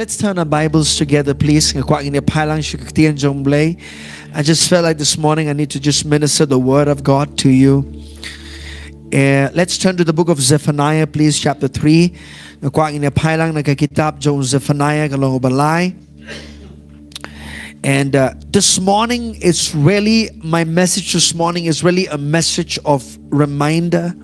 let's turn our Bibles together, please. I just felt like this morning I need to just minister the Word of God to you. Let's turn to the book of Zephaniah, please, chapter 3. Zephaniah. And this morning is really, my message this morning is really a message of reminder.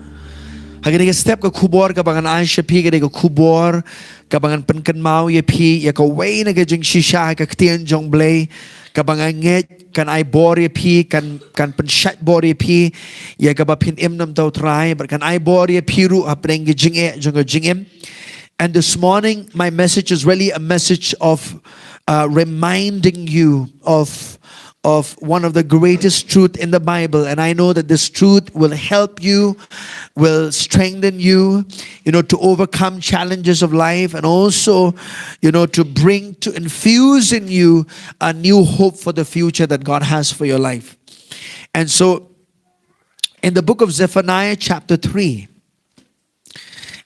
Hagani step ka kubor kabangan Aisha pi ka kubor kabangan penken mau ye pi ya ka way na ka jing shisha ka ktien jong blay kabangan nget kan I bor ye pi kan pen shat bor ye pi ya ka ba pin im nam tau try but kan I bor ye pi ru apreng jing e jing im. And this morning my message is really a message of reminding you of one of the greatest truth in the Bible. And I know that this truth will help you, will strengthen you, to overcome challenges of life, and also, to infuse in you a new hope for the future that God has for your life. And so, in the book of Zephaniah, chapter 3,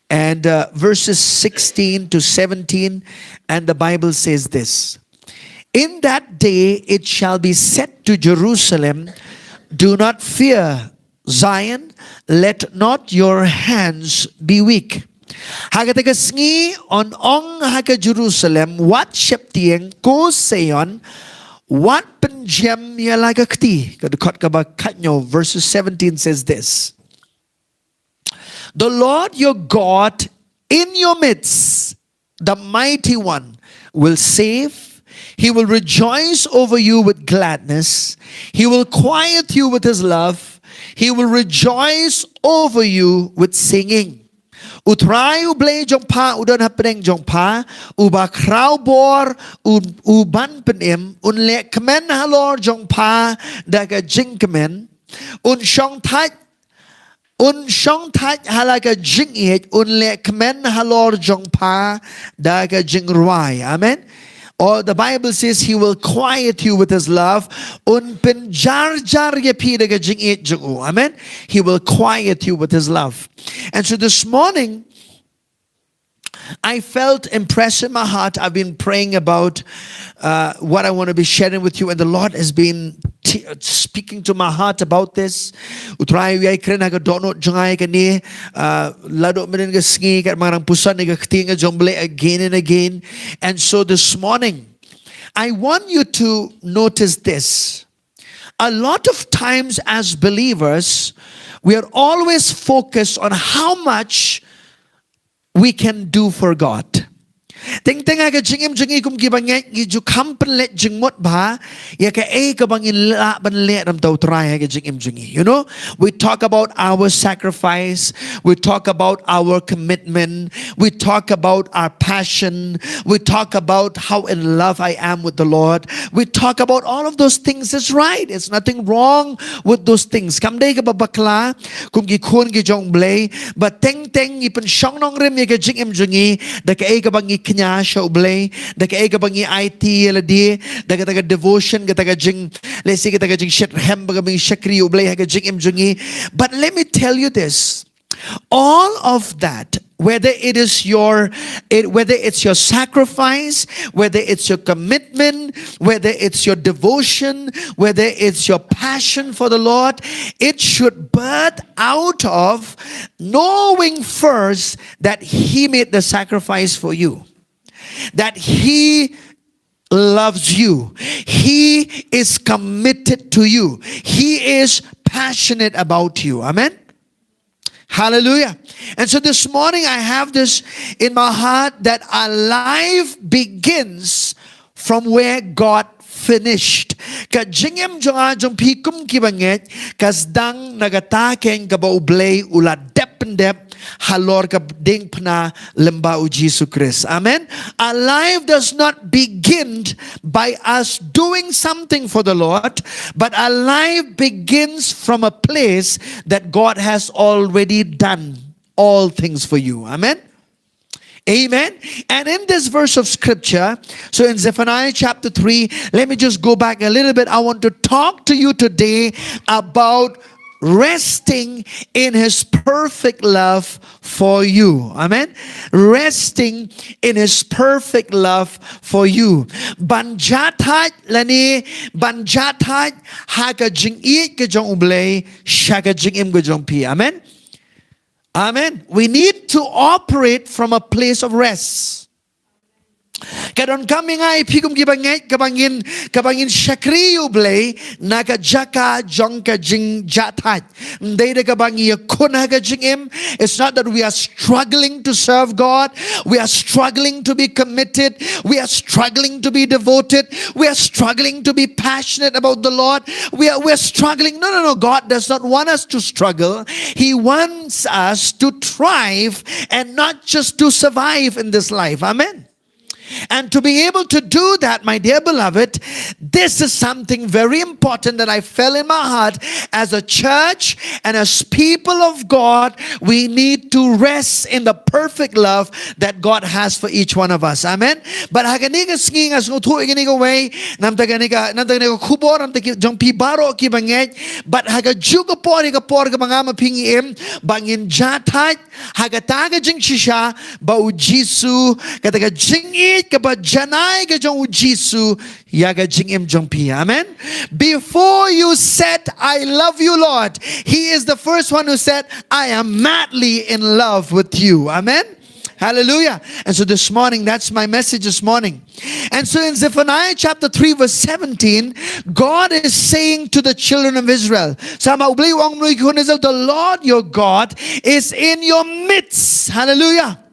and verses 16 to 17, and the Bible says this: in that day it shall be said to Jerusalem, do not fear, Zion, let not your hands be weak. Hagataga sngi on ong haga Jerusalem, what sheptieng ko sayon, what penjem yalagakti. Verses 17 says this: the Lord your God in your midst, the mighty one, will save. He will rejoice over you with gladness. He will quiet you with his love. He will rejoice over you with singing. Utrai ublay jongpa udon hapeng jongpa uba krau bor uban penim unle kemen halor jongpa daga jingkemen unshong tat halaga jingit unle kemen halor jongpa daga jingruai. Amen. Or the Bible says he will quiet you with his love. Amen. He will quiet you with his love. And so this morning, I felt impressed in my heart. I've been praying about what I want to be sharing with you, and the Lord has been speaking to my heart about this. Again and again. And so this morning, I want you to notice this. A lot of times as believers, we are always focused on how much we can do for God. Ting aga jingim jingi kum gibanget giju kampen let jingmot ba ya ka kabangin la ban le ram tau try aga jingim jingi. We talk about our sacrifice, we talk about our commitment, we talk about our passion, we talk about how in love I am with the Lord. We talk about all of those things. It's right. It's nothing wrong with those things. Kam day ka babakla kum gi khon gi jong blay but teng ipan shong nong rim ya ka jingim jingi da ka kabangi knya sha ublay da ka kabangi IT ladi da ka devotion ka taga jing let's say ka taga jing shit hem ba bing shakri ublay ka jing im jungi. But let me tell you this, all of that, whether it's your sacrifice, whether it's your commitment, whether it's your devotion, whether it's your passion for the Lord, it should birth out of knowing first that He made the sacrifice for you, that He loves you, He is committed to you, He is passionate about you. Amen. Hallelujah. And so this morning I have this in my heart that our life begins from where God finished. Ka jingem jonga jong pikum kibanget kasdang nagatakeng kabaublay ula dependep halor ka ding pna lemba u Jesus Christ. Amen. Our life does not begin by us doing something for the Lord, but our life begins from a place that God has already done all things for you. Amen. Amen. And in this verse of scripture, so in Zephaniah chapter 3, let me just go back a little bit. I want to talk to you today about resting in His perfect love for you. Amen. Resting in His perfect love for you. Banjatat lani banjatat haga jing it ka jong ublay shaga jing im ka jong pi. Amen. Amen. We need to operate from a place of rest. Kadon kami nga ipigum gibangay kabangin shakriyo blay nakajaka jongka jing jatat. Ndayda kabangi yakunaga jingim. It's not that we are struggling to serve God. We are struggling to be committed. We are struggling to be devoted. We are struggling to be passionate about the Lord. We're struggling. No. God does not want us to struggle. He wants us to thrive and not just to survive in this life. Amen. And to be able to do that, my dear beloved, this is something very important that I felt in my heart. As a church and as people of God, we need to rest in the perfect love that God has for each one of us. Amen. But haganiga singing as ngutu iganiga way namtaganiga kubor namtaki jong pibaro kibangay but hagajuga por ka mga mapingim bangin jatat hagataga jing shisha ba ujisu kataga jing Kaba janai ka jong ujisu yaga jing im jong pi. Amen. Before you said, I love you, Lord, He is the first one who said, I am madly in love with you. Amen. Hallelujah. And so this morning, that's my message this morning. And so in Zephaniah chapter 3 verse 17, God is saying to the children of Israel, the Lord your God is in your midst. Hallelujah.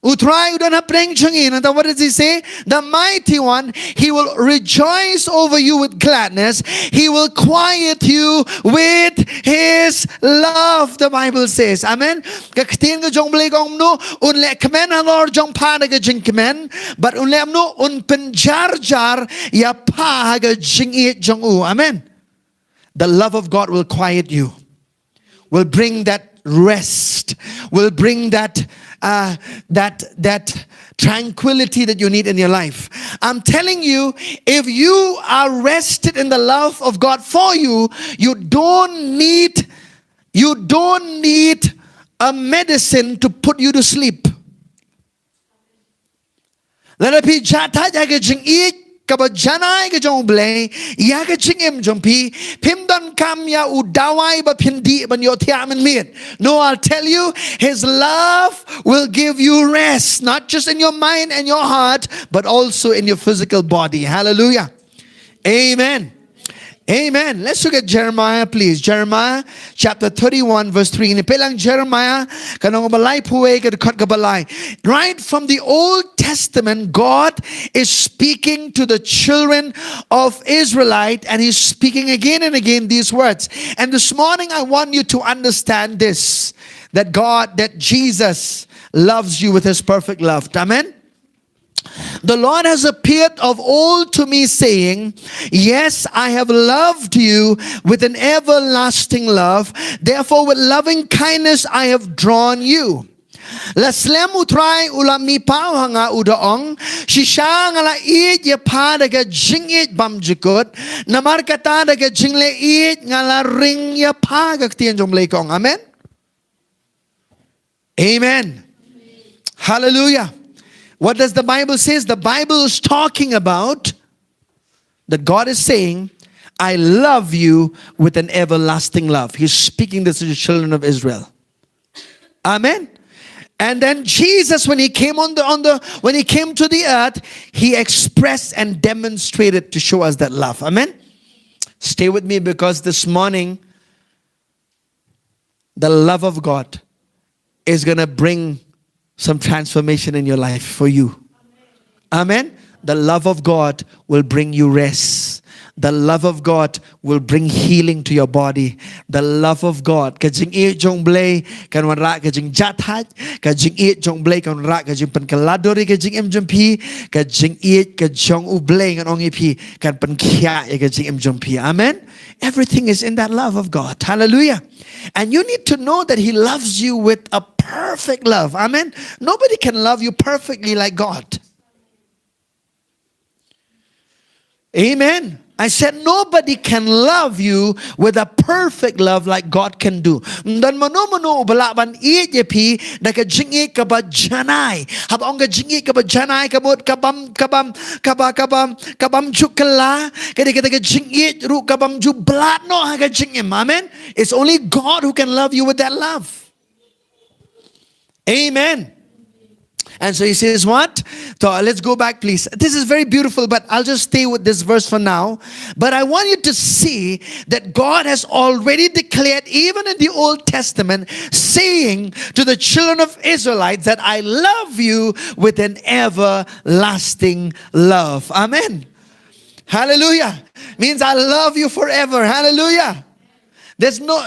Utray udana preng changin. And what does He say? The mighty one, He will rejoice over you with gladness. He will quiet you with His love, the Bible says. Amen. Kaktin ka jong blay kong no unle kemen halor jong pa na ka jing kemen, but unle amno un penjar jar ya pa ka jing it jong u. Amen. The love of God will quiet you, will bring that rest, will bring that tranquility that you need in your life. I'm telling you, if you are rested in the love of God for you, you don't need a medicine to put you to sleep. Let it be jata jaga jing eat kabajanai ka jong blay yaga jing im jong pi pimdon kam ya udawai ba pindi ban yo tiamen mit. No, I'll tell you, His love will give you rest, not just in your mind and your heart, but also in your physical body. Hallelujah. Amen. Amen. Let's look at Jeremiah, please. Jeremiah chapter 31 verse 3. Nipelang Jeremiah kanong balay puwe kadukot kabalay. Right from the Old Testament, God is speaking to the children of Israelite, and He's speaking again and again these words. And this morning I want you to understand this, that Jesus loves you with His perfect love. Amen. The Lord has appeared of old to me, saying, yes, I have loved you with an everlasting love. Therefore, with loving kindness I have drawn you. Laslem utray ulami pao hanga udaong shisha ngala it ya pa daga jingit bamjikot namarkata daga jingle it ngala ring ya pa gaktian jomlay kong. Amen. Amen. Hallelujah. What does the Bible say? The Bible is talking about that God is saying, I love you with an everlasting love. He's speaking this to the children of Israel. Amen. And then Jesus, when He came when He came to the earth, He expressed and demonstrated to show us that love. Amen. Stay with me, because this morning the love of God is going to bring some transformation in your life for you. Amen. The love of God will bring you rest. The love of God will bring healing to your body. The love of God. Kajing e jong blay kan wan ra kajing jathat, kajing e jong blay kan ra kajing pen kaladori kajing em jong pi, kajing e kajong u blay kan ong e pi kan pen kya e kajing em jong pi. Amen. Everything is in that love of God. Hallelujah. And you need to know that He loves you with a perfect love. Amen. Nobody can love you perfectly like God. Amen. I said, nobody can love you with a perfect love like God can do. Dan mano balaban pi da ka jingi ka ba janai. Hab ong ka jingi ka ba janai kabot kabam jukala. Kadi ka jingi ru kabam ju blat no ha ka jingim. Amen. It's only God who can love you with that love. Amen. And so he says what? So let's go back please. This is very beautiful, but I'll just stay with this verse for now. But I want you to see that God has already declared, even in the Old Testament, saying to the children of Israelites that I love you with an everlasting love. Amen. Hallelujah. Means I love you forever. Hallelujah.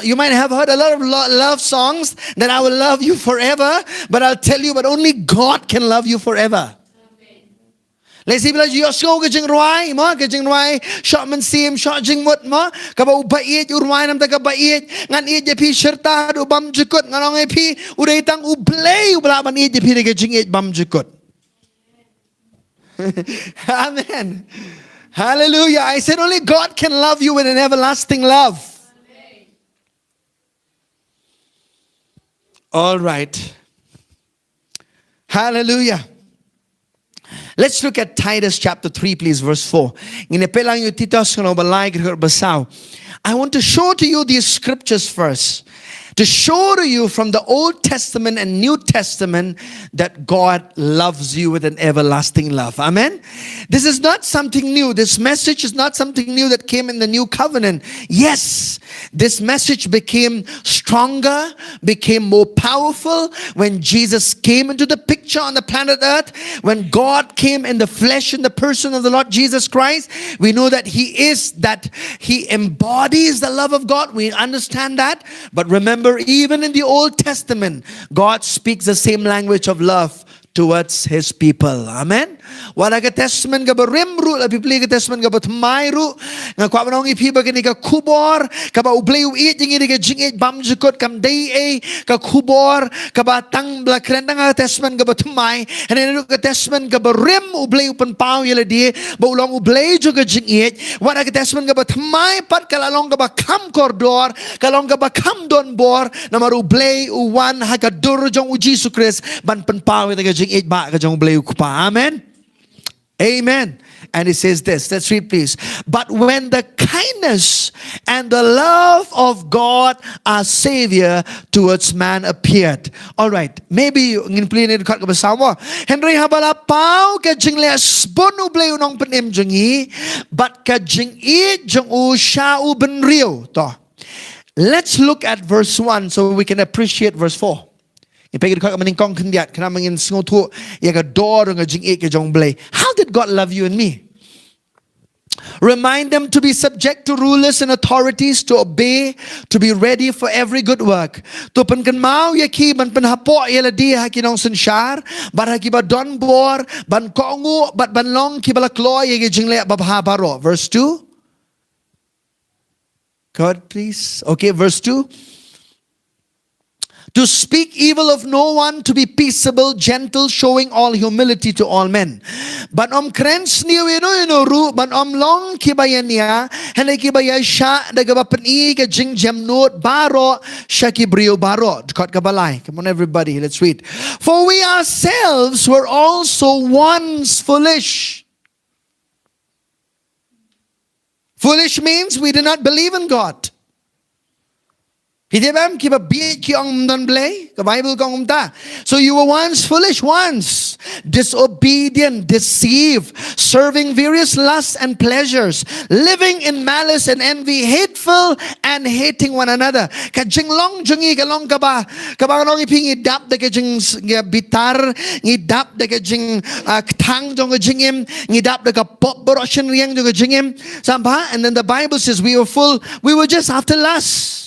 You might have heard a lot of love songs that I will love you forever, but I'll tell you, but only God can love you forever. Let's see, you show gajing roi, shot man sim, shot jing mut mo, kaba ubait, urwai nam taga bait, ngan it jepi shirta, ubam jukut, nganong epi, ureitang ublay, ublaban it jepi gajing it bam jukut. Amen. Hallelujah. I said only God can love you with an everlasting love. All right. Hallelujah. Let's look at Titus chapter 3, please, verse 4. I want to show to you these scriptures first. To show to you from the Old Testament and New Testament that God loves you with an everlasting love. Amen. This is not something new. This message is not something new that came in the New Covenant. Yes, this message became stronger, became more powerful when Jesus came into the picture on the planet Earth. When God came in the flesh in the person of the Lord Jesus Christ, we know that He embodies the love of God. We understand that. But remember, even in the Old Testament, God speaks the same language of love towards His people. Amen. Wala ka testament ka ba rimru, la pipili ka testament ka ba tumayru, nga kwa manong ipiba ka ni ka kubor, ka ba ublay uit, yung ka jingit bam jukot kam day ka kubor, ka ba tang bla krenda nga testament ka ba tumay, and then ka testament ka ba rim ublay upan pao yala di, ba ulong ublay jo ka jingit, wala ka testament ka ba tumay pat kalalong ka ba kam kordor, kalong ka ba kam don bor, na marublay uwan hakadur jong u Jesus Christ, ban pan pao yala ka jingit ba ka jong ublay ukupa. Amen. Amen. And it says this. Let's read please. But when the kindness and the love of God our Savior towards man appeared. Alright. Maybe you ngin play ni kat ka bersama. Henry habala pau ka jing le sponu blay unong penim jengi. But ka jing it jong u sha u ben rio. Let's look at verse 1 so we can appreciate verse 4. How did God love you and me? Remind them to be subject to rulers and authorities, to obey, to be ready for every good work. To penkan mau yaki ban penhapo yaladi hakinong sensyar, ban hakiba don bor, ban kongu, ban long kibala kloy yagi jingle babhabaro. Verse 2. God, please. Okay, verse 2. To speak evil of no one, to be peaceable, gentle, showing all humility to all men. But krens niyo ru, but long kibayan niya, hanay kibaya siya, nagabapan ka jing jemnot, baro, siya kibrio baro. Kot kabalay. Come on everybody, let's read. For we ourselves were also once foolish. Foolish means we did not believe in God. So you were once foolish, once disobedient, deceived, serving various lusts and pleasures, living in malice and envy, hateful and hating one another. Kajing long jungi kalong kaba long iping idap de kajing bitar, idap de kajing tang jong kajingim, idap de kapop boroshin riang jong kajingim. And then the Bible says we were just after lust.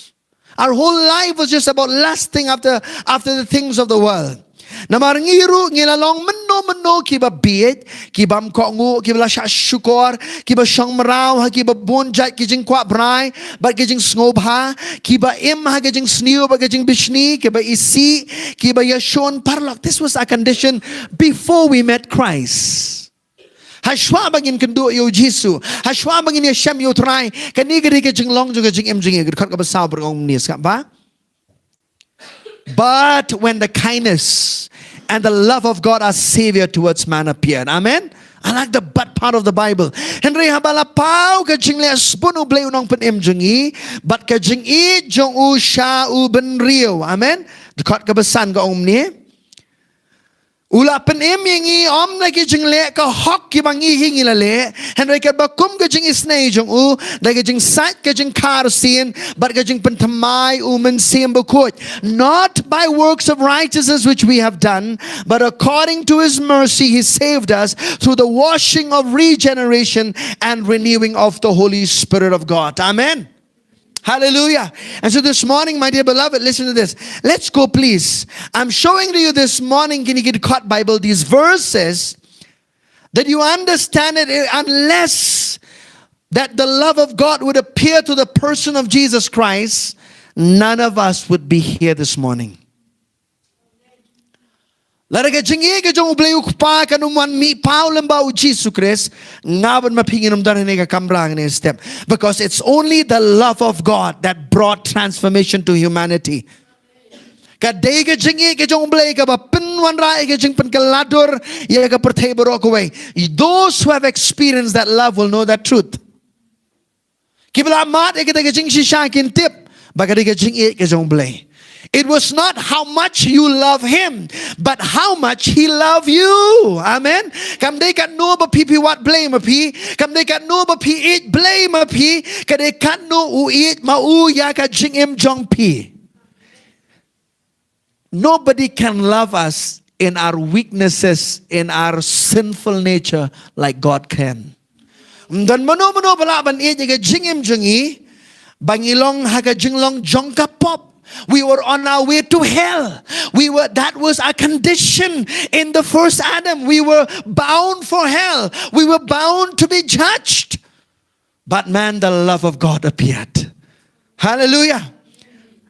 Our whole life was just about lusting after the things of the world. Namarangiru ngilalong meno kiba biet kibam kongu kibla shukor kiba shang marau ha kiba bunjat kijing kwa brai but kijing snobha kiba im ha kijing snew but kijing bishni kiba isi kiba yashon parlok. This was our condition before we met Christ. Hashwa bangin kan do yo Jesu. Hashwa bangin ya shem yo try. Kani gari ke jing long jo ke jing em jing ke khat ka basaw ber ong nis ka ba. But when the kindness and the love of God our Savior towards man appeared. Amen. I like the but part of the Bible. Henry habala pau ke jing le spun u blay unong pen em jungi, but ke jing I jong u sha u ben rio. Amen. Dekat ke besan ke om ni. Ula pen em yang I om lagi jing le ke hok ki bang I hingi la le. Henry ke bakum ke jing isnei jong u, lagi jing sat ke jing kar sin, but ke jing pen tamai u men sim bekut. Not by works of righteousness which we have done, but according to His mercy He saved us through the washing of regeneration and renewing of the Holy Spirit of God. Amen. Hallelujah. And so this morning, my dear beloved, listen to this. Let's go, please. I'm showing to you this morning, can you get caught Bible, these verses, that you understand it unless that the love of God would appear to the person of Jesus Christ, none of us would be here this morning. Laraga jingi ke jong bleu pa kanuman mi Paul mbau Jesus Christ ngaban mapinginom dan ne ka kamrang ne step, because it's only the love of God that brought transformation to humanity. Kadai ke jingi ke jong bleu ka ba pinwan ra ke jing pen kaladur ye ka perthai borok away. Those who have experienced that love will know that truth. Kibla mat ke ke jing shisha kin tip ba ke jingi ke jong bleu. It was not how much you love Him, but how much He loved you. Amen. Kam they kat no ba pi wat blame a pi. Kam they kat no ba pi eat blame a pi. Ka they kat no u eat ma u ya ka jing im jong pi. Nobody can love us in our weaknesses, in our sinful nature, like God can. Dan mano bala ban eat ka jing im jongi. Bangilong ha ka jing long jong ka pop. We were on our way to hell. That was our condition in the first Adam. We were bound for hell. We were bound to be judged. But man, the love of God appeared. Hallelujah.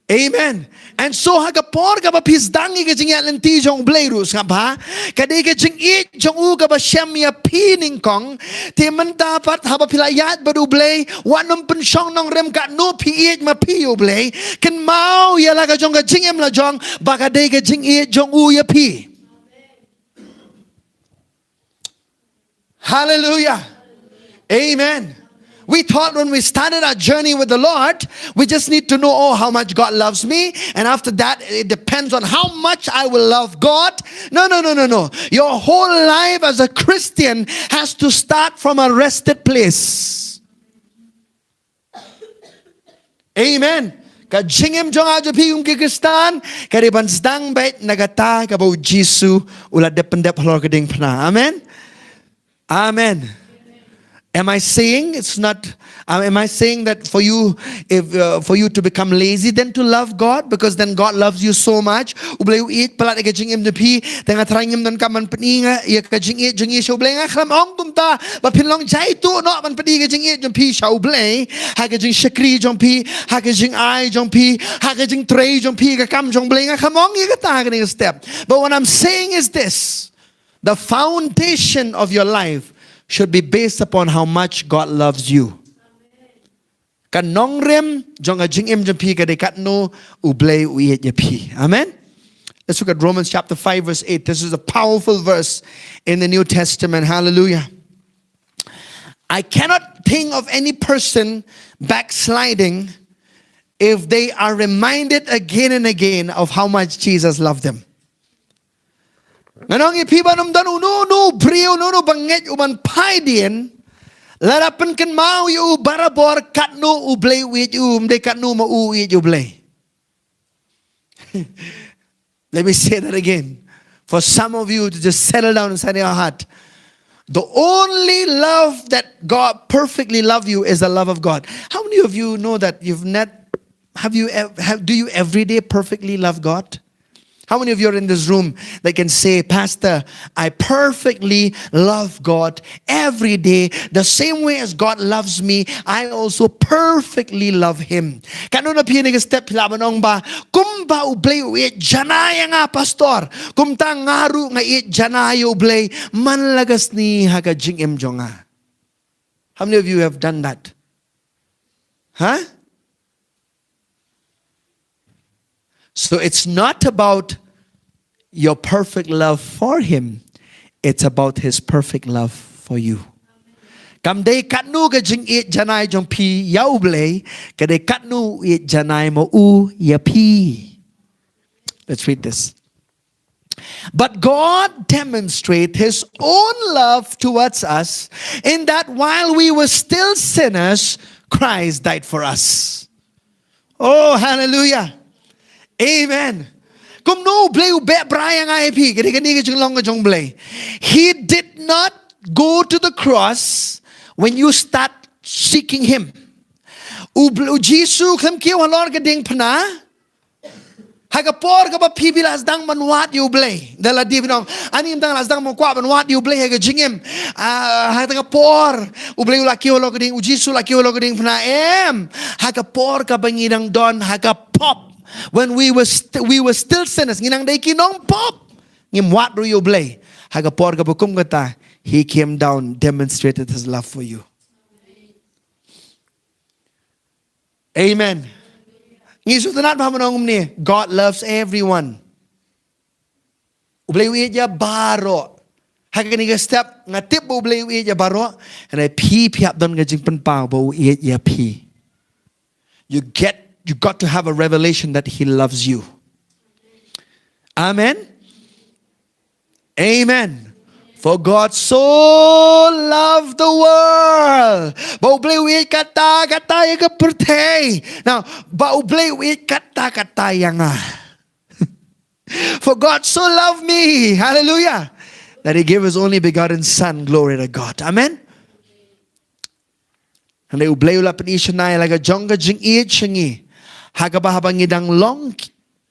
Amen. And so hagapor ka ba pisdangi ka jing yalenti jong blairus ka ba? Kadai ka jing it jong u ka ba shamya pining kong ti man dapat haba pilayat ba du blay wanam pen shong nong rem ka no pi it ma pi u blay kan mau ya la ka jong ka jing em la jong ba kadai ka jing it jong u ya pi. Hallelujah. Amen. We thought when we started our journey with the Lord, we just need to know, oh, how much God loves me. And after that, it depends on how much I will love God. No. Your whole life as a Christian has to start from a rested place. Amen. Ka jingem jong aja pi Kristan, ka di bansdang bait nagata ka bau Jesu ulat dependep halor keding pna. Amen. Amen. Am I saying it's not? Am I saying that for you, for you to become lazy, then to love God, because then God loves you so much? Ublay eat palat ka jingim de pi, tengah terangim dan kaman peninga, ia ka jing eat jingi show blay nga klam ong bumta, ba pinlong jai tu no man pedi ka jing eat jong pi show blay, ha ka jing shakri jong pi, ha ka jing ai jong pi, ha ka jing tray jong pi ka kam jong blay nga kamong ia ka ta ka step. But what I'm saying is this: the foundation of your life should be based upon how much God loves you. Kan nong rem jong a jing im jong pi ka de kat no ublay uye ye pi. Amen. Let's look at Romans chapter 5 verse 8. This is a powerful verse in the New Testament. Hallelujah. I cannot think of any person backsliding if they are reminded again and again of how much Jesus loved them. Nanong ipiba num danu no brio no banget uman pai dien larapan kan mau yu barabor kat no ublay wit de kat no ma u you blay. Let me say that again. For some of you to just settle down inside your heart. The only love that God perfectly love you is the love of God. How many of you know that you've not do you every day perfectly love God? How many of you are in this room that can say, Pastor, I perfectly love God every day. The same way as God loves me, I also perfectly love Him. Kano na pinig step labanong ba? Kung ba ublay uit janaya nga, Pastor. Kung ta ngaru nga it janaya ublay, manlagas ni hagajing imjo nga. How many of you have done that? Huh? So it's not about your perfect love for Him. It's about His perfect love for you. Kamday katnu ka jing it janay jong pi yauble, kaday katnu it janay mo u yapi. Let's read this. But God demonstrates His own love towards us in that while we were still sinners, Christ died for us. Oh, hallelujah. Amen. Kung no blay ube braya nga epi, kani jung long jong blay. He did not go to the cross when you start seeking Him. Jisu kam kiyo halor ka ding pana. Hagapor ka ba pibilas dang manwat you blay. Dala di binong anim dang las dang mo kwa manwat you blay haga jingim. Hagapor ublay laki holo ka ding Jisu laki holo ka ding pana em. Hagapor ka bangidang don hagapop. When we were still sinners, nginang day kinong pop. Ngim what do you blay? Hagapor ka bukum kata. He came down, demonstrated His love for you. Amen. Ngisu tanat pamanong ni. God loves everyone. Ublay uit ya baro. Hagani ka step nga tip ublay uit ya baro. And I pi piap don nga jing panpaw bo uit ya pi. You got to have a revelation that He loves you. Amen. Amen. For God so loved the world. Baublay kata kata ka pertay. Now, baublay kata kata nga. For God so loved me. Hallelujah. That He gave His only begotten Son. Glory to God. Amen. And they ublay ulapan isya na laga jonga jing iit shangi. Hagabahabang idang long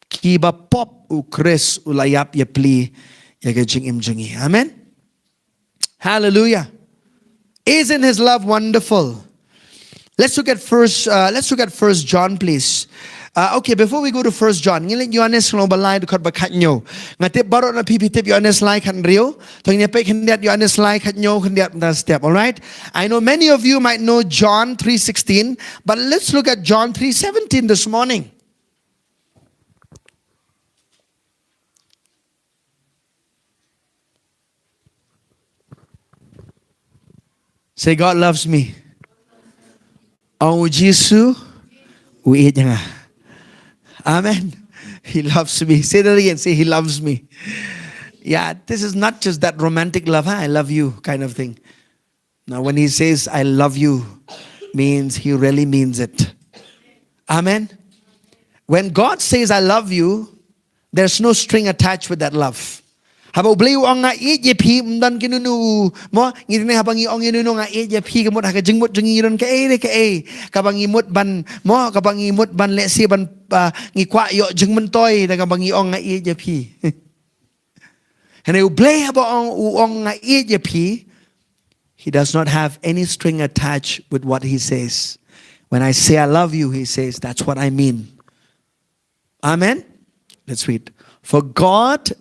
kiba pop ukres ulayap yapli yagajing imjingi. Amen. Hallelujah. Isn't His love wonderful? Let's look at First John, please. Okay, before we go to First John, ngiling Yohanes ng balay do bakat nyo. Ngatip baro na pipitip Yohanes like han rio. Tong nepek hendiat Yohanes like han nyo hendiat na step. All right. I know many of you might know John 3:16, but let's look at John 3:17 this morning. Say, God loves me. Ang Jisu, uit nga. Amen. He loves me. Say that again. Say, He loves me. Yeah, this is not just that romantic love, I love you kind of thing. Now, when He says, I love you, means He really means it. Amen. When God says, I love you, there's no string attached with that love. Habang ublay ang nga pi mdan kinunu mo ngini habang iong inunu nga pi kamot haga jingmot jingiron ka kabang imot ban mo kabang imot ban lesi ban ngikwa yo jingmentoy da kabang iong nga pi. And ublay habang uong nga pi, He does not have any string attached with what He says. When I say I love you, He says that's what I mean. Amen. Let's read. For God,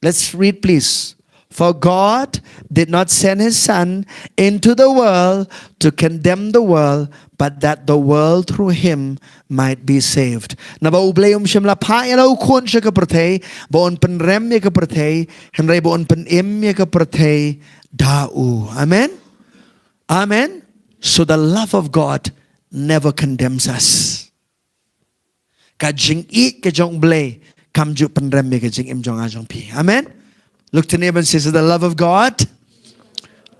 let's read please. For God did not send His Son into the world to condemn the world, but that the world through Him might be saved. Nabaublay siyam la pa ilaw kun siya kapratay, baon penrem ya kapratay, henry baon penim ya kapratay, dau. Amen? Amen? So the love of God never condemns us. Kajing ik kajong blay, kamju penrem ya kajing imjong ajong pi. Amen? Look to neighbor and say, the love of God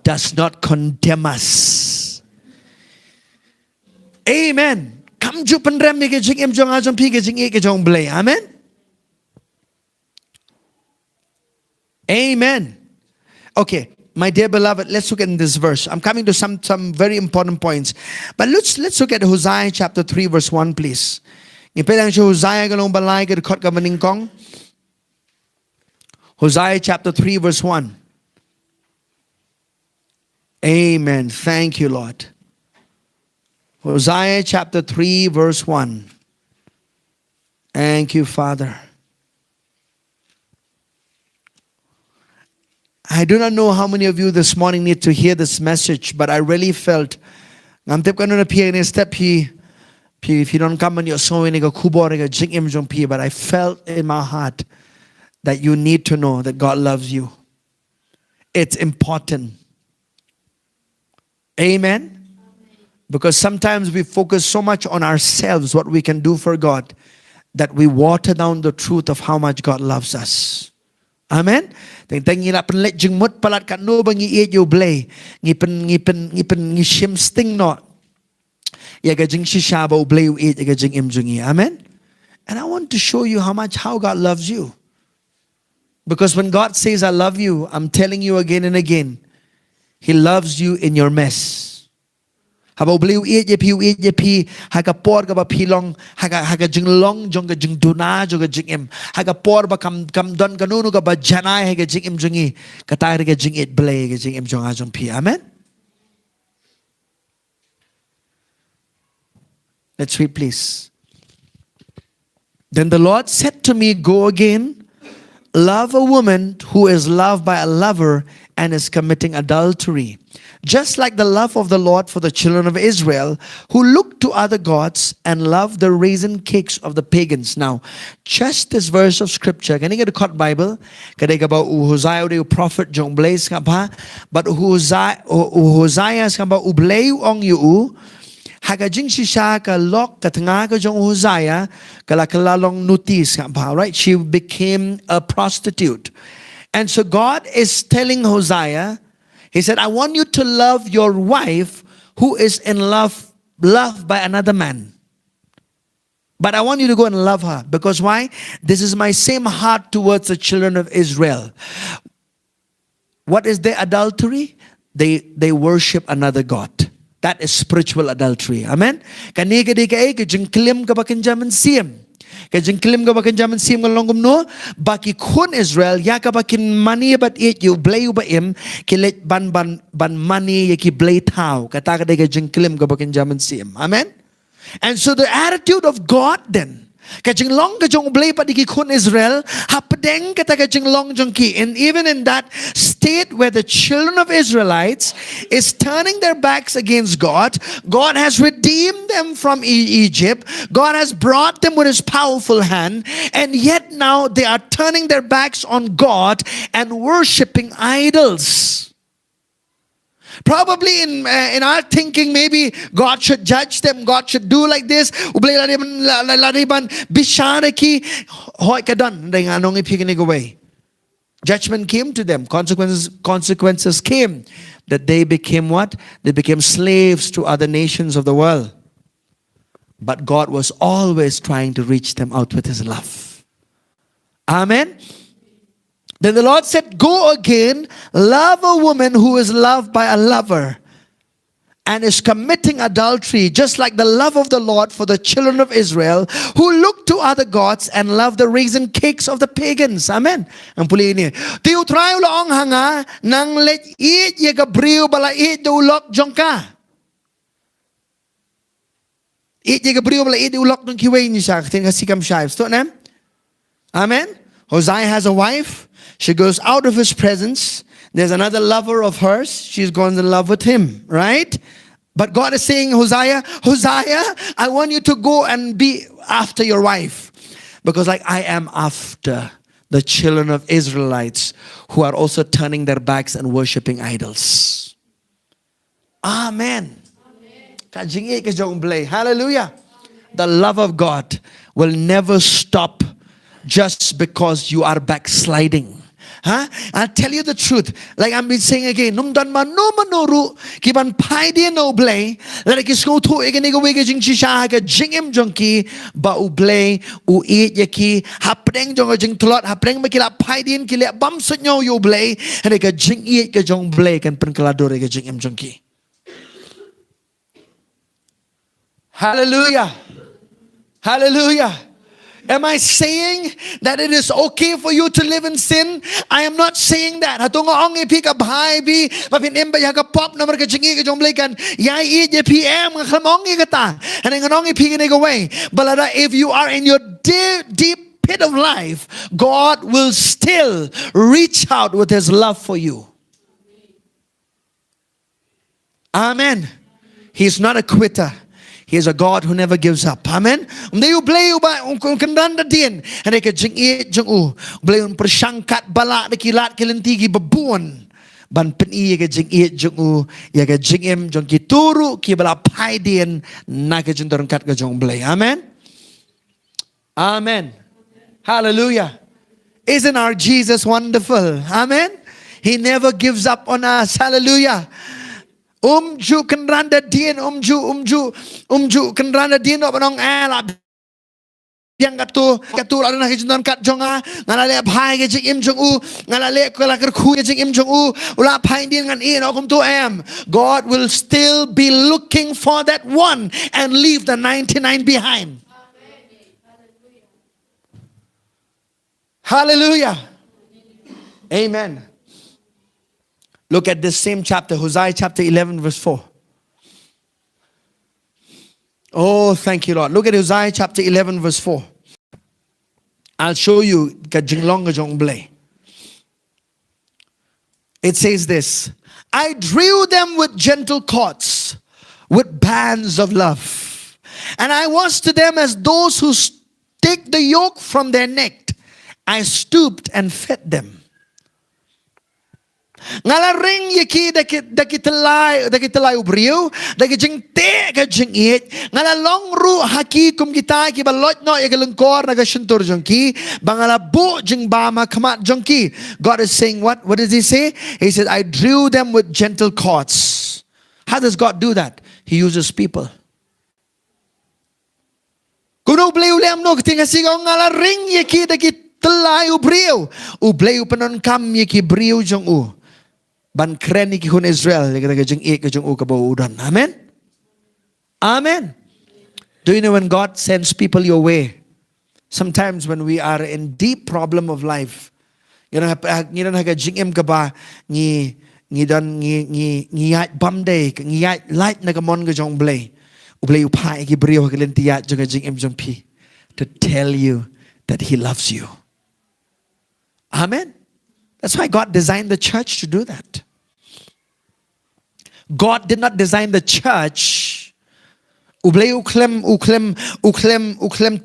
does not condemn us. Amen. Kamju penrem ya kajing imjong ajong pi kajing ik kajong blay. Amen? Amen. Okay. My dear beloved, let's look at this verse. I'm coming to some very important points. But let's look at Hosea chapter 3 verse 1 please. Ngipelang si Hosea galong balay kad kot ka maningkong. Hosea chapter 3 verse 1. Amen. Thank you, Lord. Hosea chapter 3 verse 1. Thank you, Father. I do not know how many of you this morning need to hear this message, but I really felt ngam tep kanuna pia in step p if you don't come on your soul in go kubo ga jing im jong p, but I felt in my heart that you need to know that God loves you. It's important. Amen. Because sometimes we focus so much on ourselves, what we can do for God, that we water down the truth of how much God loves us. Amen. Tengtangi la penlet jeng mut palat kat no bangi e you blay. Ngi shim sting not. Ya ga jeng shisha ba blay u e ga jeng im jungi. Amen. And I want to show you how God loves you. Because when God says I love you, I'm telling you again and again, He loves you in your mess. Haba bliu e je pi haga por ga ba pi long haga jing long jong ga jing duna jo ga jing im haga por ba kam don ga nu ga ba janai haga jing im jungi katai ga jing it blay ga jing im jong a jong pi. Amen. Let's read, please. Then the Lord said to me, go again, love a woman who is loved by a lover and is committing adultery. Just like the love of the Lord for the children of Israel, who looked to other gods and loved the raisin cakes of the pagans. Now, just this verse of scripture, can you get a cut Bible? Can you get about Hosea the prophet John Blaze kapa? But Hosea kapa ublay ong you. Haga jing shisha ka lok ka tanga ka jong Hosea kala kalalong nutis kapa, right? She became a prostitute. And so God is telling Hosea, He said, I want you to love your wife who is in loved by another man. But I want you to go and love her. Because why? This is my same heart towards the children of Israel. What is their adultery? They worship another God. That is spiritual adultery. Amen? Kaniga di ka jing klim ka bakin jaman siyem. Kajing klim ka bakin jaman siyem kalongum no. Baki kun Israel ya ka bakin mani bat it you blay ba im kilet ban mani ya ki blay tau. Kata ka di kajing klim ka bakin jaman siyem. Amen? And so the attitude of God then, kajing long kajong blay pa di ki kun Israel, hapdeng kata kajing long jong ki. And even in that state where the children of Israelites is turning their backs against God, God has redeemed them from Egypt. God has brought them with His powerful hand. And yet now they are turning their backs on God and worshiping idols. Probably in our thinking, maybe God should judge them. God should do like this. Judgment came to them. Consequences came. That they became what? They became slaves to other nations of the world. But God was always trying to reach them out with His love. Amen. Then the Lord said, go again, love a woman who is loved by a lover and is committing adultery, just like the love of the Lord for the children of Israel, who look to other gods and love the raisin cakes of the pagans. Amen. Ang puli ini. Tiu trayo laong hanga nang let it ye gabriel bala it do ulok jongka. It ye gabriel bala it do ulok dong kiway ni siya. Tingnan sikam siya. Sto na? Amen. Hosea has a wife. She goes out of his presence. There's another lover of hers. She's gone in love with him, right? But God is saying, Hosea, I want you to go and be after your wife. Because like I am after the children of Israelites who are also turning their backs and worshiping idols. Amen. Hallelujah. The love of God will never stop just because you are backsliding. Huh? I'll tell you the truth. Like I've been saying again, num dan man no manuru kiban pai dia no blay. Like is go to again go wege jing chisha ga jing im jongki ba u blay u eat yaki hapdeng jong jing tlot hapdeng makila pai din kile bam sunyo yo blay and ga jing eat ga jong blay kan pen kaladore ga jing im jongki. Hallelujah. Hallelujah. Am I saying that it is okay for you to live in sin? I am not saying that. Hatung ong ipi ka bhai bi mapin imba ya ka pop na marka chingi ka jomblay kan ya I je PM ka khamong ka ta. And ngong ipi ka away. But if you are in your deep pit of life, God will still reach out with His love for you. Amen. He's not a quitter. He is a God who never gives up. Amen. You play ba kan randa din. And ka jing e jing u. Play persangkat balak de kilat kilentigi babuan. Ban pen I ka jing e jing u. Ya ka jing em jong ki turu ki bala pai din na ka jing kat ka jong play. Amen. Amen. Hallelujah. Isn't our Jesus wonderful? Amen. He never gives up on us. Hallelujah. Umju kan randa din umju kan randa din op nong ala yang katu ala na hijnon kat jonga ngalale bhai ke jing im jong u ngalale kala ker khu ke jing im jong u ula bhai din ngan I no kum tu am. God will still be looking for that one and leave the 99 behind. Hallelujah. Amen. Look at this same chapter, Hosea chapter 11 verse 4. Oh, thank you, Lord. Look at Hosea chapter 11 verse 4. I'll show you. It says this. I drew them with gentle cords, with bands of love. And I was to them as those who take the yoke from their neck. I stooped and fed them. Ngala ring yaki dakitalay ubriyo dakijing te kajing it ngala long ru haki kum kita ki balot no yagalungkor nagashintur jongki bangala bu jing bama kamat jongki. God is saying what does He say? He says, I drew them with gentle cords. How does God do that? He uses people. Kuno bleu lem no tinga sigaw ngala ring yaki dakitalay ubriyo ubleu panon kam yaki briyo jong u. Ban kren ki hun Israel jing e jong u kabaudan. Amen. Amen. Do you know when God sends people your way? Sometimes when we are in deep problem of life, you know haga jing em ka ba ni don ni bam day ni light na gamon ga jong blay ublay upai ki brio ka lentiya jong jing em jong pi to tell you that He loves you. Amen. That's why God designed the church to do that. God did not design the church. Ublay uklem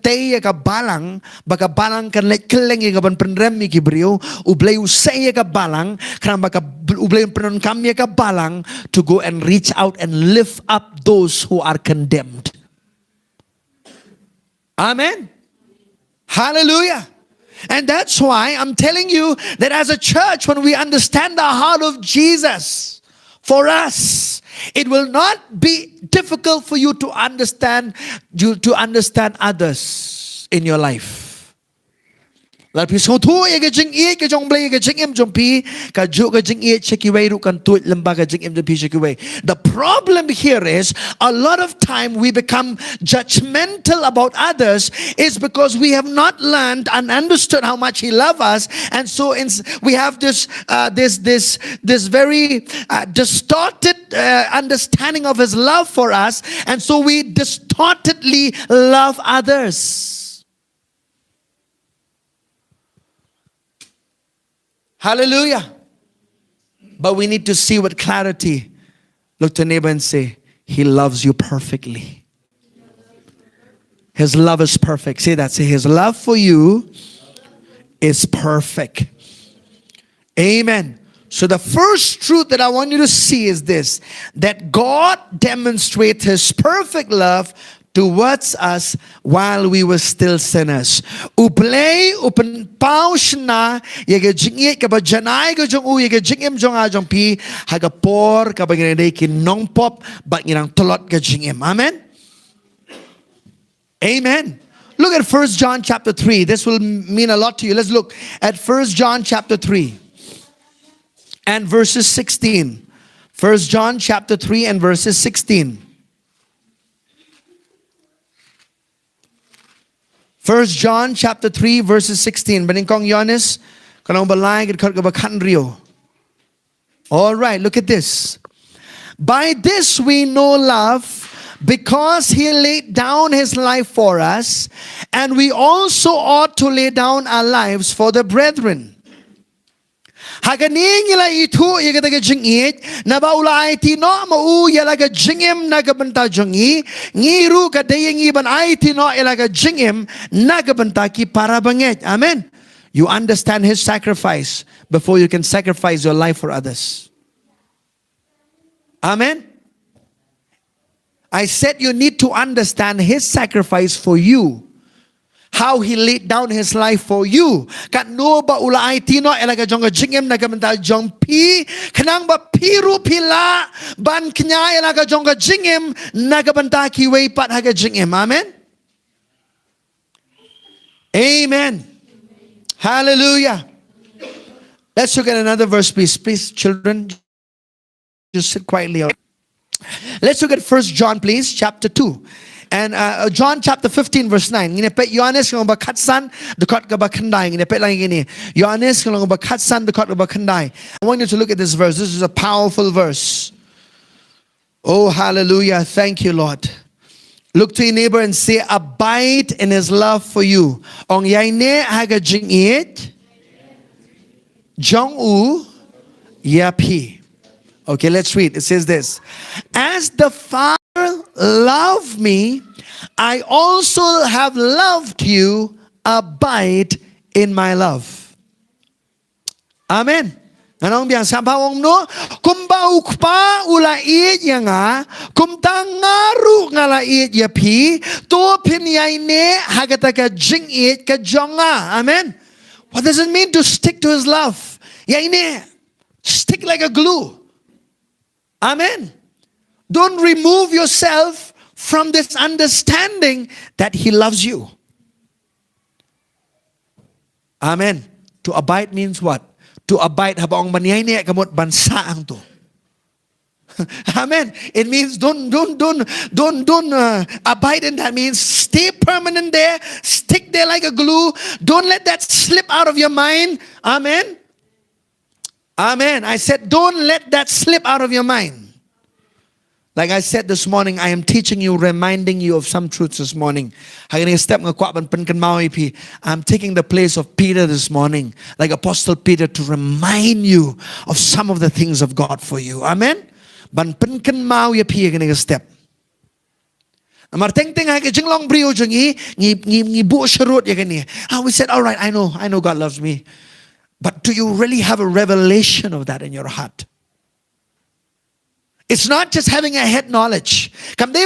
teye ka balang baka balang kan lekeleng ka ban penrem ki brio ublay usay ka balang kan baka ublay penon kami ka balang to go and reach out and lift up those who are condemned. Amen. Hallelujah. And that's why I'm telling you that as a church, when we understand the heart of Jesus for us, it will not be difficult for you to understand others in your life. The problem here is a lot of time we become judgmental about others is because we have not learned and understood how much He loves us, and so we have this very distorted understanding of His love for us, and so we distortedly love others. Hallelujah. But we need to see with clarity. Look to neighbor and say, He loves you perfectly. His love is perfect. Say that. Say, His love for you is perfect. Amen. So the first truth that I want you to see is this, that God demonstrates His perfect love towards us while we were still sinners. Uplay upen paush na yaga jingi kaba janai ga jong u yaga jingim jong a jong pi haga por kaba ginay kin nong pop but ginang tolot ga jingim. Amen. Amen. Look at 1 John chapter 3. This will mean a lot to you. Let's look at 1 John chapter 3 and verses 16. 1 John chapter 3 and verses 16. First John chapter 3 verses 16. Baning kong Yohanes, kanang balay gid ka bakan rio. All right, look at this. By this we know love, because he laid down his life for us, and we also ought to lay down our lives for the brethren. Haganing ila itu yagadaga jingit na baula it no mau yalaga jingim nagabanta jungi ngiru kadayang iban it no yalaga jingim nagabanta ki para banget. Amen. You understand his sacrifice before you can sacrifice your life for others. Amen. I said you need to understand his sacrifice for you. How he laid down his life for you. Kat no ba ula ay tino elaga jonga jingem nagabental jong pi kanang ba piru pila ban knya elaga jonga jingem nagabenta ki way pat haga jingem. Amen. Amen. Hallelujah. Let's look at another verse, please. Please, children, just sit quietly. Let's look at First John, please, chapter 2. And John chapter 15 verse 9. Nginepet Yohanes kung bakatsan dekot ka bakandai. Nginepet lang gini. Yohanes kung bakatsan dekot ka bakandai. I want you to look at this verse. This is a powerful verse. Oh, hallelujah. Thank you, Lord. Look to your neighbor and say, abide in his love for you. Ong yaine haga jingit jong u yapi. Okay, let's read. It says this. As the Father loved me, I also have loved you. Abide in my love. Amen. Anong biang sampawong no? Kumbau pa ulait nga, kumtangaru ngalait yapi, to pinyaine hagataka jingit ka jonga. Amen. What does it mean to stick to his love? Yaine, stick like a glue. Amen. Don't remove yourself from this understanding that he loves you. Amen. To abide means what? To abide habang maniyay niya kamot bansaang to. Amen. It means don't abide in that. Means stay permanent there. Stick there like a glue. Don't let that slip out of your mind. Amen. Amen. I said don't let that slip out of your mind. Like I said this morning, I am teaching you, reminding you of some truths this morning. I'm taking the place of Peter this morning, like Apostle Peter, to remind you of some of the things of God for you. Amen? Ban penken mau ya pi gani step. Amar teng teng ha jing long brio ngi bu sharut ya gani. We said, all right, I know God loves me. But do you really have a revelation of that in your heart? It's not just having a head knowledge. No, no,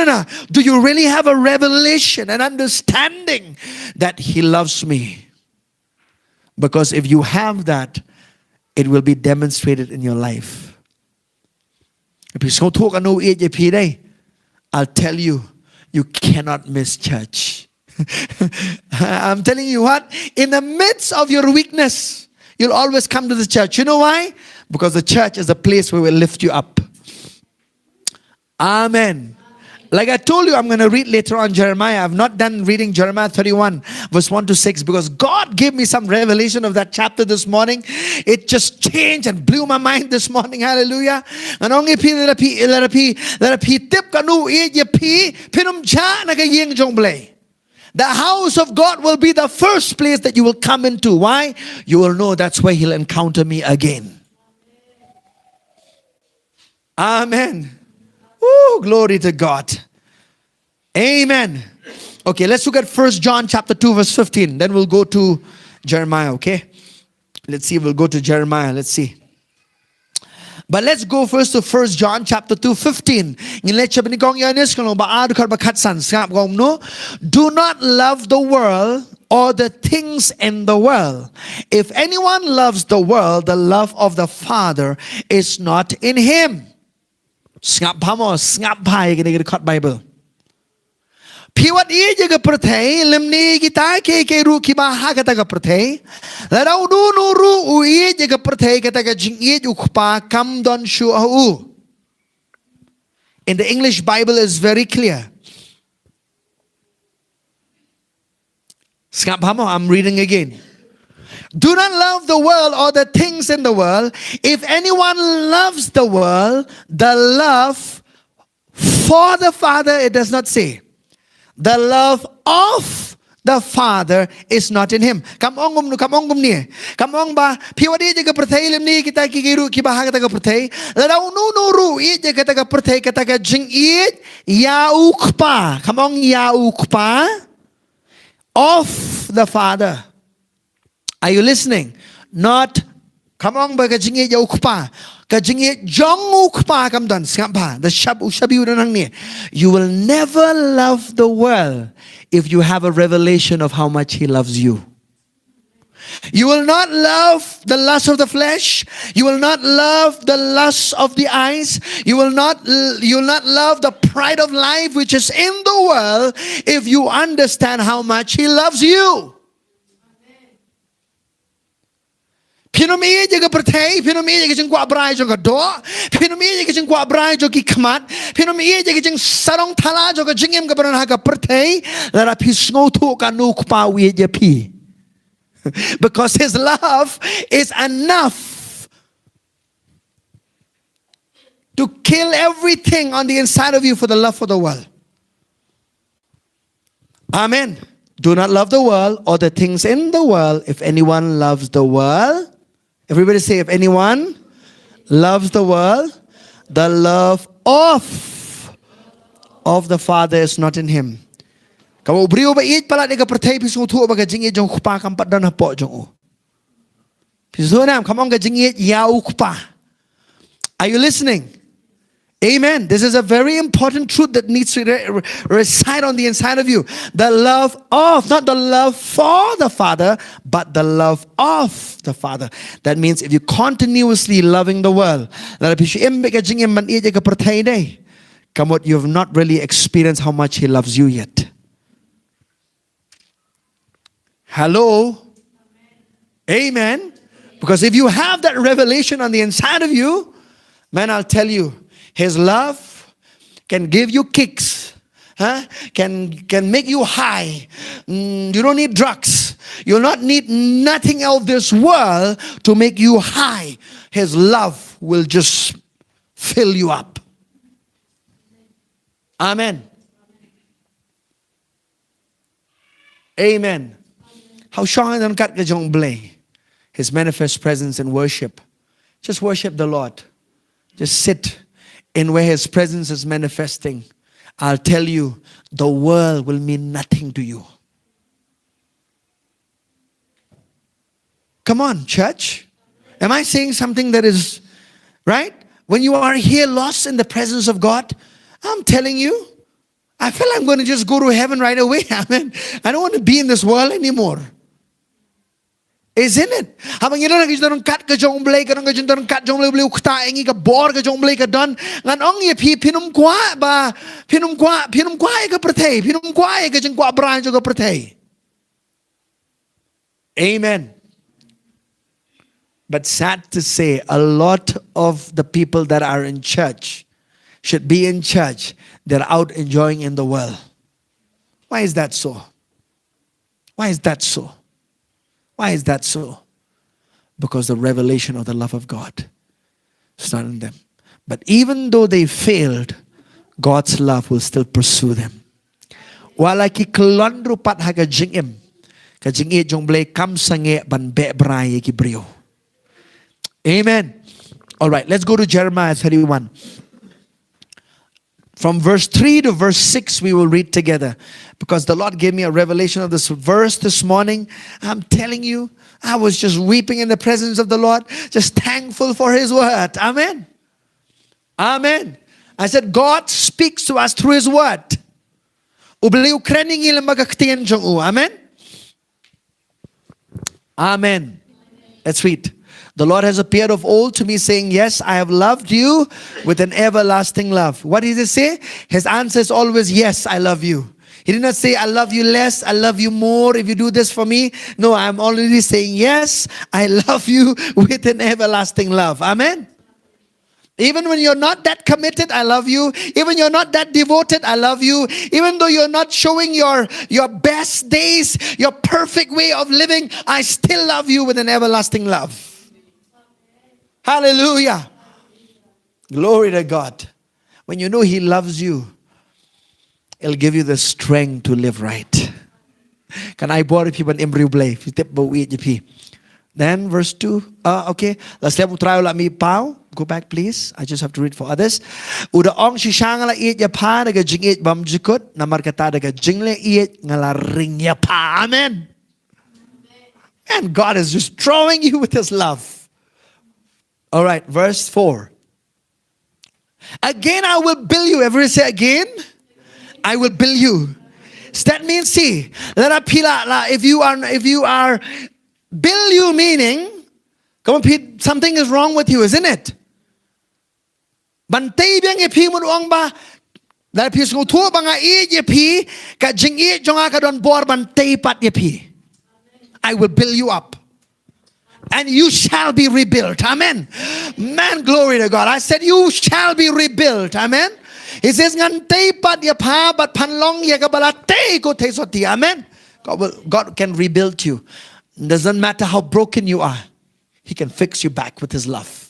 no. Do you really have a revelation and understanding that he loves me? Because if you have that, it will be demonstrated in your life. I'll tell you, you cannot miss church. I'm telling you what, in the midst of your weakness, you'll always come to the church. You know why? Because the church is a place where we'll lift you up. Amen. Like I told you, I'm going to read later on Jeremiah. I've not done reading Jeremiah 31 verse 1 to 6 because God gave me some revelation of that chapter this morning. It just changed and blew my mind this morning. Hallelujah. And only the house of God will be the first place that you will come into. Why? You will know that's where he'll encounter me again. Amen. Woo, glory to God. Amen. Okay, let's look at First John chapter 2 verse 15. Then we'll go to Jeremiah, okay? Let's see, we'll go to Jeremiah. Let's see. But let's go first to First John chapter 2, 15. Do not love the world or the things in the world. If anyone loves the world, the love of the Father is not in him. Bible. Piwat iya jaga pertei lemni kita ke ru kiba ha kata ga pertei larau du nuru u iya jaga pertei kata ga jing iya ukpa kam don shu au. In the English Bible is very clear. I'm reading again. Do not love the world or the things in the world. If anyone loves the world, the love for the Father, it does not say. The love of the Father is not in him. Come on ni. Come on ba. Piwadi jaga perthai lemni kita kigiru kibahag kita perthai. Ladau nu I jaga kita perthai kita jing it yaukpa. Come on yaukpa of the Father. Are you listening? Not, come on, ba kajingit yaukpa. Kajingit jong ukpa kam don. Skampa. The shabi udanang ni. You will never love the world if you have a revelation of how much He loves you. You will not love the lust of the flesh. You will not love the lust of the eyes. You will not love the pride of life which is in the world if you understand how much He loves you. Pinomia jaga perthai, pinomia jaga jeng kuat berai jaga doa, pinomia jaga jeng kuat berai jaga kikmat, pinomia jaga jeng sarong thala jaga jengem keberan haga perthai, lara pisngo tu kanu kupa wi pi. Because His love is enough to kill everything on the inside of you for the love for the world. Amen. Do not love the world or the things in the world. If anyone loves the world, everybody say, if anyone loves the world, the love of the Father is not in him. Kamu beriu ba it pala dega perthai pisu tu ba gajing it jong kupa kampat dan hapo jong. Pisu nam kamong gajing it yau kupa. Are you listening? Amen. This is a very important truth that needs to reside on the inside of you. The love of, not the love for the Father, but the love of the Father. That means if you continuously loving the world, you have not really experienced how much He loves you yet. Hello? Amen. Because if you have that revelation on the inside of you, man, I'll tell you, His love can give you kicks, can make you high. You don't need drugs. You'll not need nothing of this world to make you high. His love will just fill you up. Amen. Amen. How shang dan kat kajong blay. His manifest presence in worship. Just worship the Lord. Just sit in where His presence is manifesting. I'll tell you, the world will mean nothing to you. Come on, church. Am I saying something that is right? When you are here lost in the presence of God, I'm telling you, I feel I'm going to just go to heaven right away. Amen. I don't want to be in this world anymore. Isn't it? Habang ilo nagijong kat ka jong blay ka nang gajong kat jong blay ukta engi ka bor ka jong blay ka don ngan ong ye pinum kwa ba pinum kwa ka perthai pinum kwa ka jong kwa bran jo ka perthai. Amen. But sad to say, a lot of the people that are in church should be in church. They're out enjoying in the world. Why is that so? Why is that so? Why is that so? Because the revelation of the love of God is not in them. But even though they failed, God's love will still pursue them. Walaki kelondru pat haga jingim. Ka jingi jong blay kam sange ban be brai ki brio. Amen. All right, let's go to Jeremiah 31. From verse 3 to verse 6, we will read together. Because the Lord gave me a revelation of this verse this morning. I'm telling you, I was just weeping in the presence of the Lord. Just thankful for His word. Amen. Amen. I said, God speaks to us through His word. Amen. Amen. Let's read. The Lord has appeared of old to me, saying, yes, I have loved you with an everlasting love. What did He say? His answer is always, yes, I love you. He did not say, I love you less, I love you more if you do this for me. No, I'm already saying, yes, I love you with an everlasting love. Amen. Even when you're not that committed, I love you. Even you're not that devoted, I love you. Even though you're not showing your best days, your perfect way of living, I still love you with an everlasting love. Hallelujah. Glory to God. When you know He loves you, it'll give you the strength to live right. Can I borrow people in Embryo Then verse 2. Okay. Let's let me pow. Go back, please. I just have to read for others. Uda ong shishang la iet ya pa daga jing iet bam jikut namar kata daga jing le iet ngala ring ya pa. Amen. And God is just drawing you with His love. All right, verse 4. Again I will build you. Everybody say again. I will build you. So that means, see, if you are build you meaning, come on, Pete, something is wrong with you, isn't it? Bantay biang ipi mo doang ba? Dahil pi sung tuwa ba nga ipi ka jing jonga ka don bor bantay pat ipi. I will build you up, and you shall be rebuilt. Amen. Man, glory to God. I said you shall be rebuilt. Amen. He says ngantay pat pa but panlong ya kabalatay ko te soti. Amen. God can rebuild you. Doesn't matter how broken you are, He can fix you back with His love.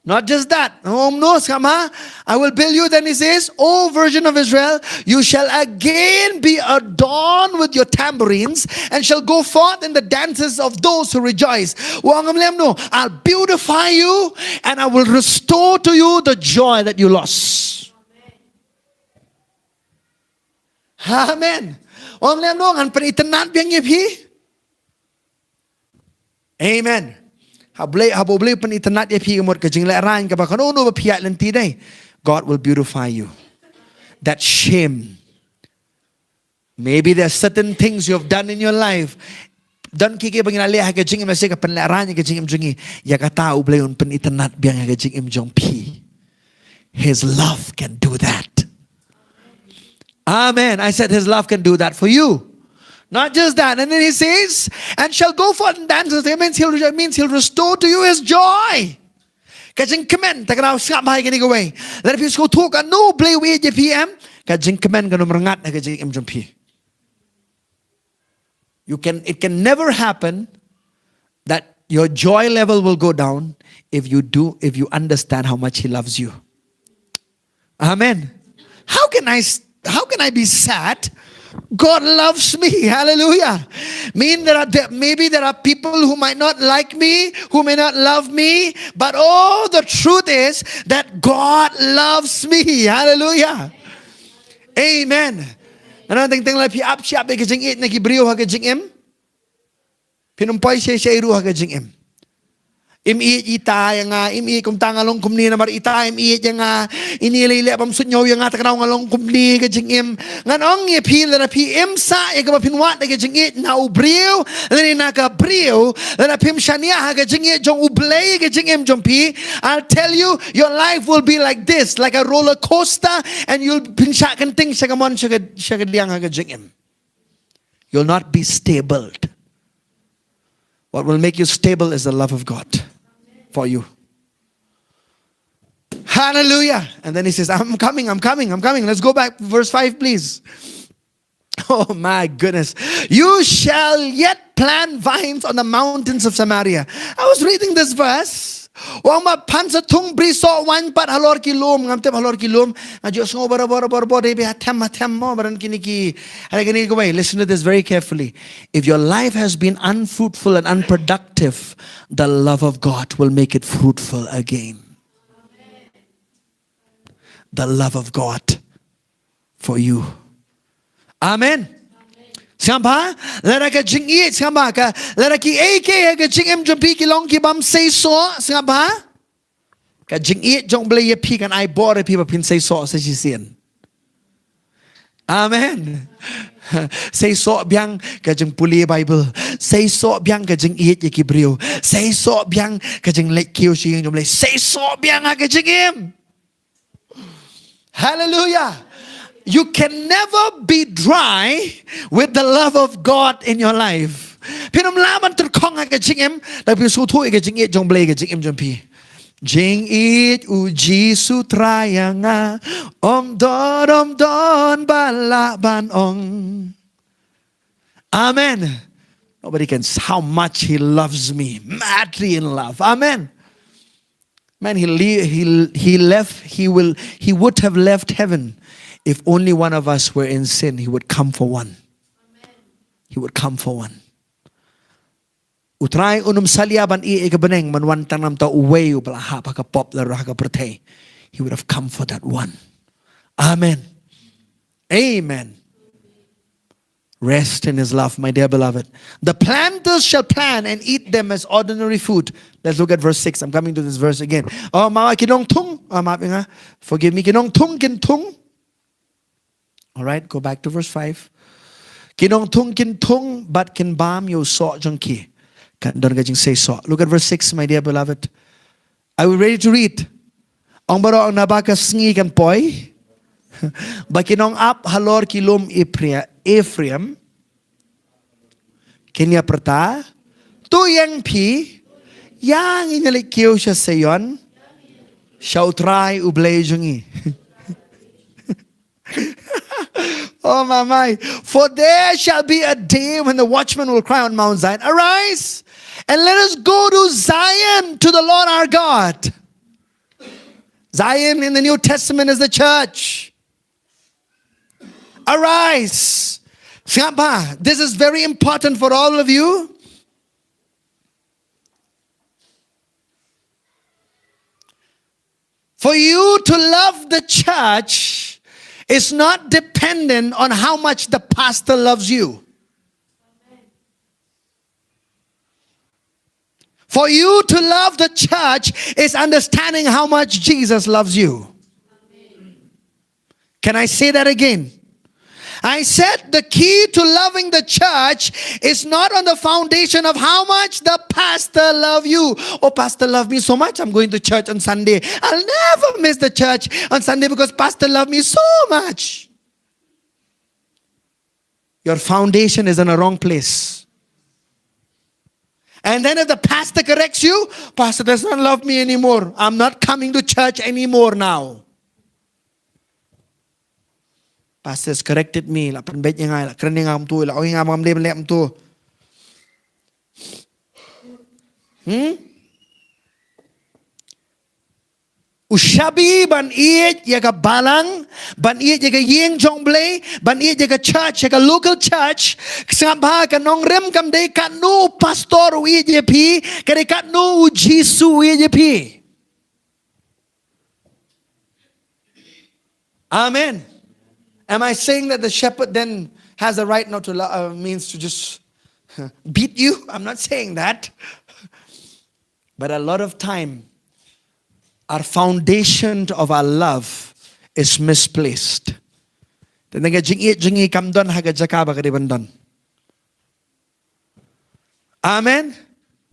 Not just that. Oh no, I will build you. Then He says, O virgin of Israel, you shall again be adorned with your tambourines and shall go forth in the dances of those who rejoice. I'll beautify you and I will restore to you the joy that you lost. Amen. Amen. God will beautify you. That shame. Maybe there are certain things you have done in your life. Dan kiki bang inali ha kajing im ka panlaran kajing im jungi ya kata ublay un penitenat biang kajing im jong pi. His love can do that. Amen. I said His love can do that for you. Not just that. And then He says, and shall go forth and dance. It means He'll restore to you His joy. Kajing kemen takaraw skap hai kani gaway. Let if you talk a no play with PM. Kajing kemen ganum rangat na kajing im jumpi. It can never happen that your joy level will go down if you understand how much He loves you. Amen. How can I be sad? God loves me. Hallelujah. Maybe there are people who might not like me, who may not love me, but the truth is that God loves me. Hallelujah. Amen. Ano ting la pi ap siap ke jing it na ki brio ha ke jing em. Pinumpai siya iru ha ke jing em. Im ita yang im kum tangalong kumni na mar ita im yang inilile pam sunyo yang takraw ngalong kumni ke jing im nganong ye pil na pi im sa e ka pinwat ke jing it na ubriu le na ka briu na pim shania ha ke jing it jong ublay ke jing im jong pi. I'll tell you, your life will be like this, like a roller coaster, and you'll pinsha kan ting sa kamon sa liang ha ke jing im. You'll not be stable. What will make you stable is the love of God for you. Hallelujah. And then He says, I'm coming. Let's go back to verse 5, please. Oh my goodness. You shall yet plant vines on the mountains of Samaria. I was reading this verse. Wang ma pansa tung briso wan pat halor kilom ngam tem halor kilom ajo so bara be atem mo baran kiniki alagani go away. Listen to this very carefully. If your life has been unfruitful and unproductive, the love of God will make it fruitful again. The love of God for you. Amen. Samba, lara ka jingi samba ka lara ki AK ka jingem jompi ki long ki bam say so samba ka jingi jong ble ye pi kan I bought a people pin say so sa si sien. Amen. Say so biang ka jing puli Bible. Say so biang ka jing ye ki brio. Say so biang ka jing lek kiu si jom ble. Say so biang ka jingem. Hallelujah. You can never be dry with the love of God in your life. Jing it uji sutraya nga om don bala ban ong. Amen. Nobody can say how much He loves me. Madly in love. Amen. Man, he would have left heaven if only one of us were in sin. He would come for one. He would come for one. Utray unum salyaban igabaneng manwantang nam ta uway ubalaha pop la raga prate. He would have come for that one. Amen. Amen. Rest in His love, my dear beloved. The planters shall plant and eat them as ordinary food. Let's look at verse 6. I'm coming to this verse again. Oh, mama kinong tung. Forgive me. Kinong tung kintung. All right, go back to verse 5. Kinong tung kintung but kin bam yo so junki. Don't get say so. Look at verse 6, my dear beloved. Are we ready to read? Ang baro ang nabakas ngi kan poy. Bakinong ap halor kilom Ephraim. Kenya prata. Tuyang pi. Yang inalikyo siya sayon. Shautray ublay jungi. Oh my. For there shall be a day when the watchman will cry on Mount Zion, arise and let us go to Zion, to the Lord our God. Zion in the New Testament is the church. Arise. This is very important for all of you. For you to love the church is not dependent on how much the pastor loves you. For you to love the church is understanding how much Jesus loves you. Can I say that again? I said the key to loving the church is not on the foundation of how much the pastor loves you. Oh, pastor loved me so much, I'm going to church on Sunday. I'll never miss the church on Sunday because pastor loved me so much. Your foundation is in a wrong place. And then if the pastor corrects you, pastor does not love me anymore. I'm not coming to church anymore now. Pastor has corrected me. La panbet niya nga. La krening nga tu. La oy nga mga mlem tu. Ushabi ban iit yaga balang, ban iit yaga yeng jongble, ban iit yaga church, yaga local church. Kasama ka nong rem kam de ka no pastor uiit yapi, kare ka no Jisu uiit yapi. Amen. Am I saying that the shepherd then has the right not to means to just beat you? I'm not saying that. But a lot of time, our foundation of our love is misplaced. Amen.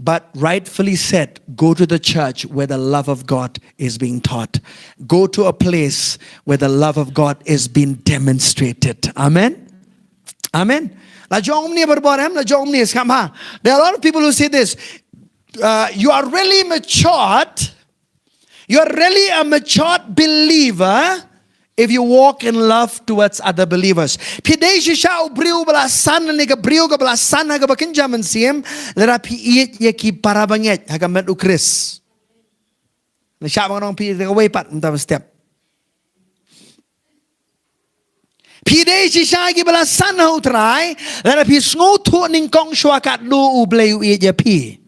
But rightfully said, go to the church where the love of God is being taught. Go to a place where the love of God is being demonstrated. Amen. Amen. There are a lot of people who say this. You are really matured. You are really a matured believer if you walk in love towards other believers. Pidei siya ubriu balasan na niga briu ka balasan haga bakin jaman siem lera piit yaki parabanget haga met ukris. Na siya mga nong piit ka way pat unta step. Pidei siya gi balasan na utray lera pi sngotu ning kong swakat lu ublay uit yapi.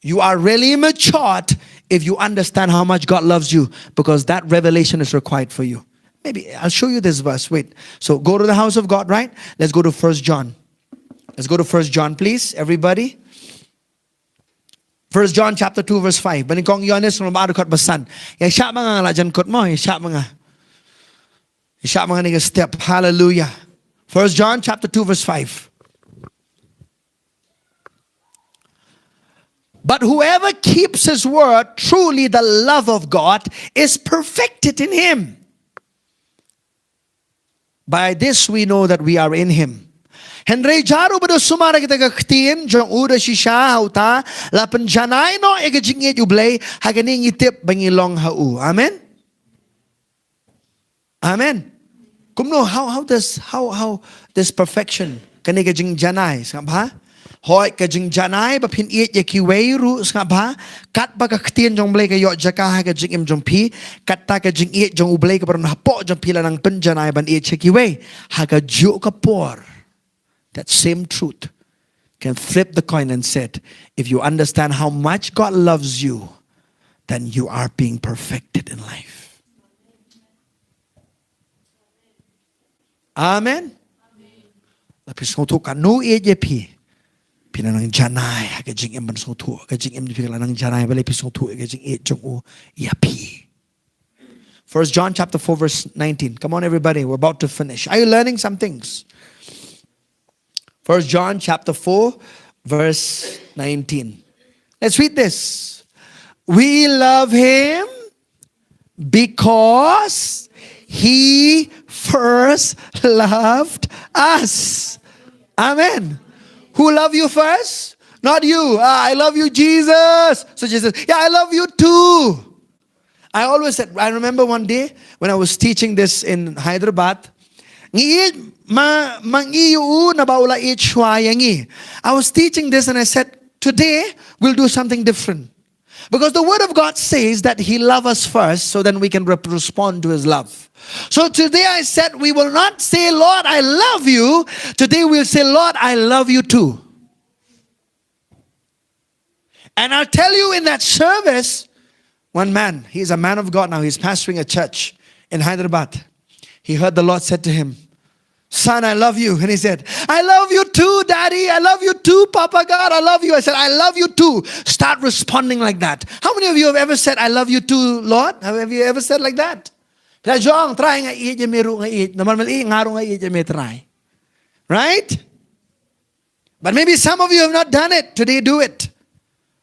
You are really matured if you understand how much God loves you, because that revelation is required for you. Maybe I'll show you this verse. Wait. So go to the house of God, right? Let's go to 1 John. Let's go to 1 John, please, everybody. 1 John chapter 2 verse 5. Banikong Yohanes ng maadukot basan. Ya siya mga ngalajan kot mo. Ya siya mga nigga step. Hallelujah. 1 John chapter 2 verse 5. But whoever keeps his word, truly the love of God is perfected in him. By this we know that we are in him. Henry jaru bedo sumara kita ke ktien jong uda shisha hauta la penjanai no ega jingit ublay hagani ngitip bangi long hau. Amen. Amen. Kumno how this perfection kani ke jing janai sabha hoi ke jing janai ba phin iet ye ki wei ru sabha kat ba ka ktien jong blay ke yo jaka ha ke jing im jong pi kat ta ke jing iet jong ublay ke baron hapo jong pi lanang penjanai ban iet che ki wei ha ka ju ka por. That same truth can flip the coin and said, if you understand how much God loves you, then you are being perfected in life. Amen. Lapis ngotu kanu eje pi. Pinanang janai agajing em ban ngotu agajing em pilanang janai bale pis ngotu agajing e jong u ya pi. 1 John chapter 4 verse 19. Come on everybody, we're about to finish. Are you learning some things? 1 John chapter 4 verse 19. Let's read this. We love him because he first loved us. Amen. Who love you first? Not you. I love you, Jesus. So Jesus, yeah, I love you too. I always said, I remember one day when I was teaching this in Hyderabad, I was teaching this and I said, today we'll do something different. Because the word of God says that he loves us first so then we can respond to his love. So today I said we will not say, Lord, I love you. Today we'll say, Lord, I love you too. And I'll tell you in that service, one man, he's a man of God now, he's pastoring a church in Hyderabad. He heard the Lord said to him, son, I love you. And he said, I love you too, Daddy. I love you too, Papa God. I love you. I said, I love you too. Start responding like that. How many of you have ever said, I love you too, Lord? Have you ever said like that? Right? But maybe some of you have not done it. Today, do it.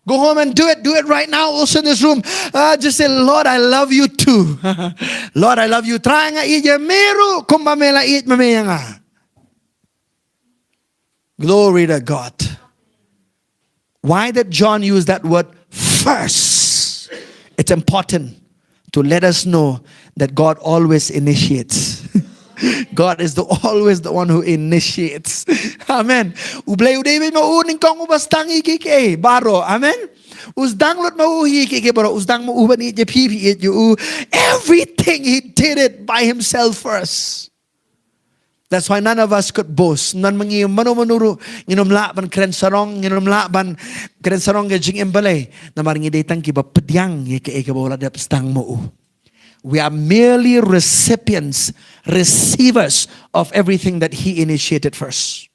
Go home and do it. Do it right now. Also in this room. Just say, Lord, I love you too. Lord, I love you. Try nga ije meru kumbamela it mamaya. Glory to God. Why did John use that word first? It's important to let us know that God always initiates. God is always the one who initiates. Amen. Ublay uday mo uning kong ubastang ikike baro. Amen. Usdang lot mo ikike baro. Usdang mo uban it pipi it you. Everything he did it by himself first. That's why none of us could boast. Nan mangi mano nginom la ban kren sarong nginom la ban kren sarong ge jing embale. Na maringi day tang kiba pedyang yeke bola dep stang mo. We are merely recipients, receivers of everything that he initiated first.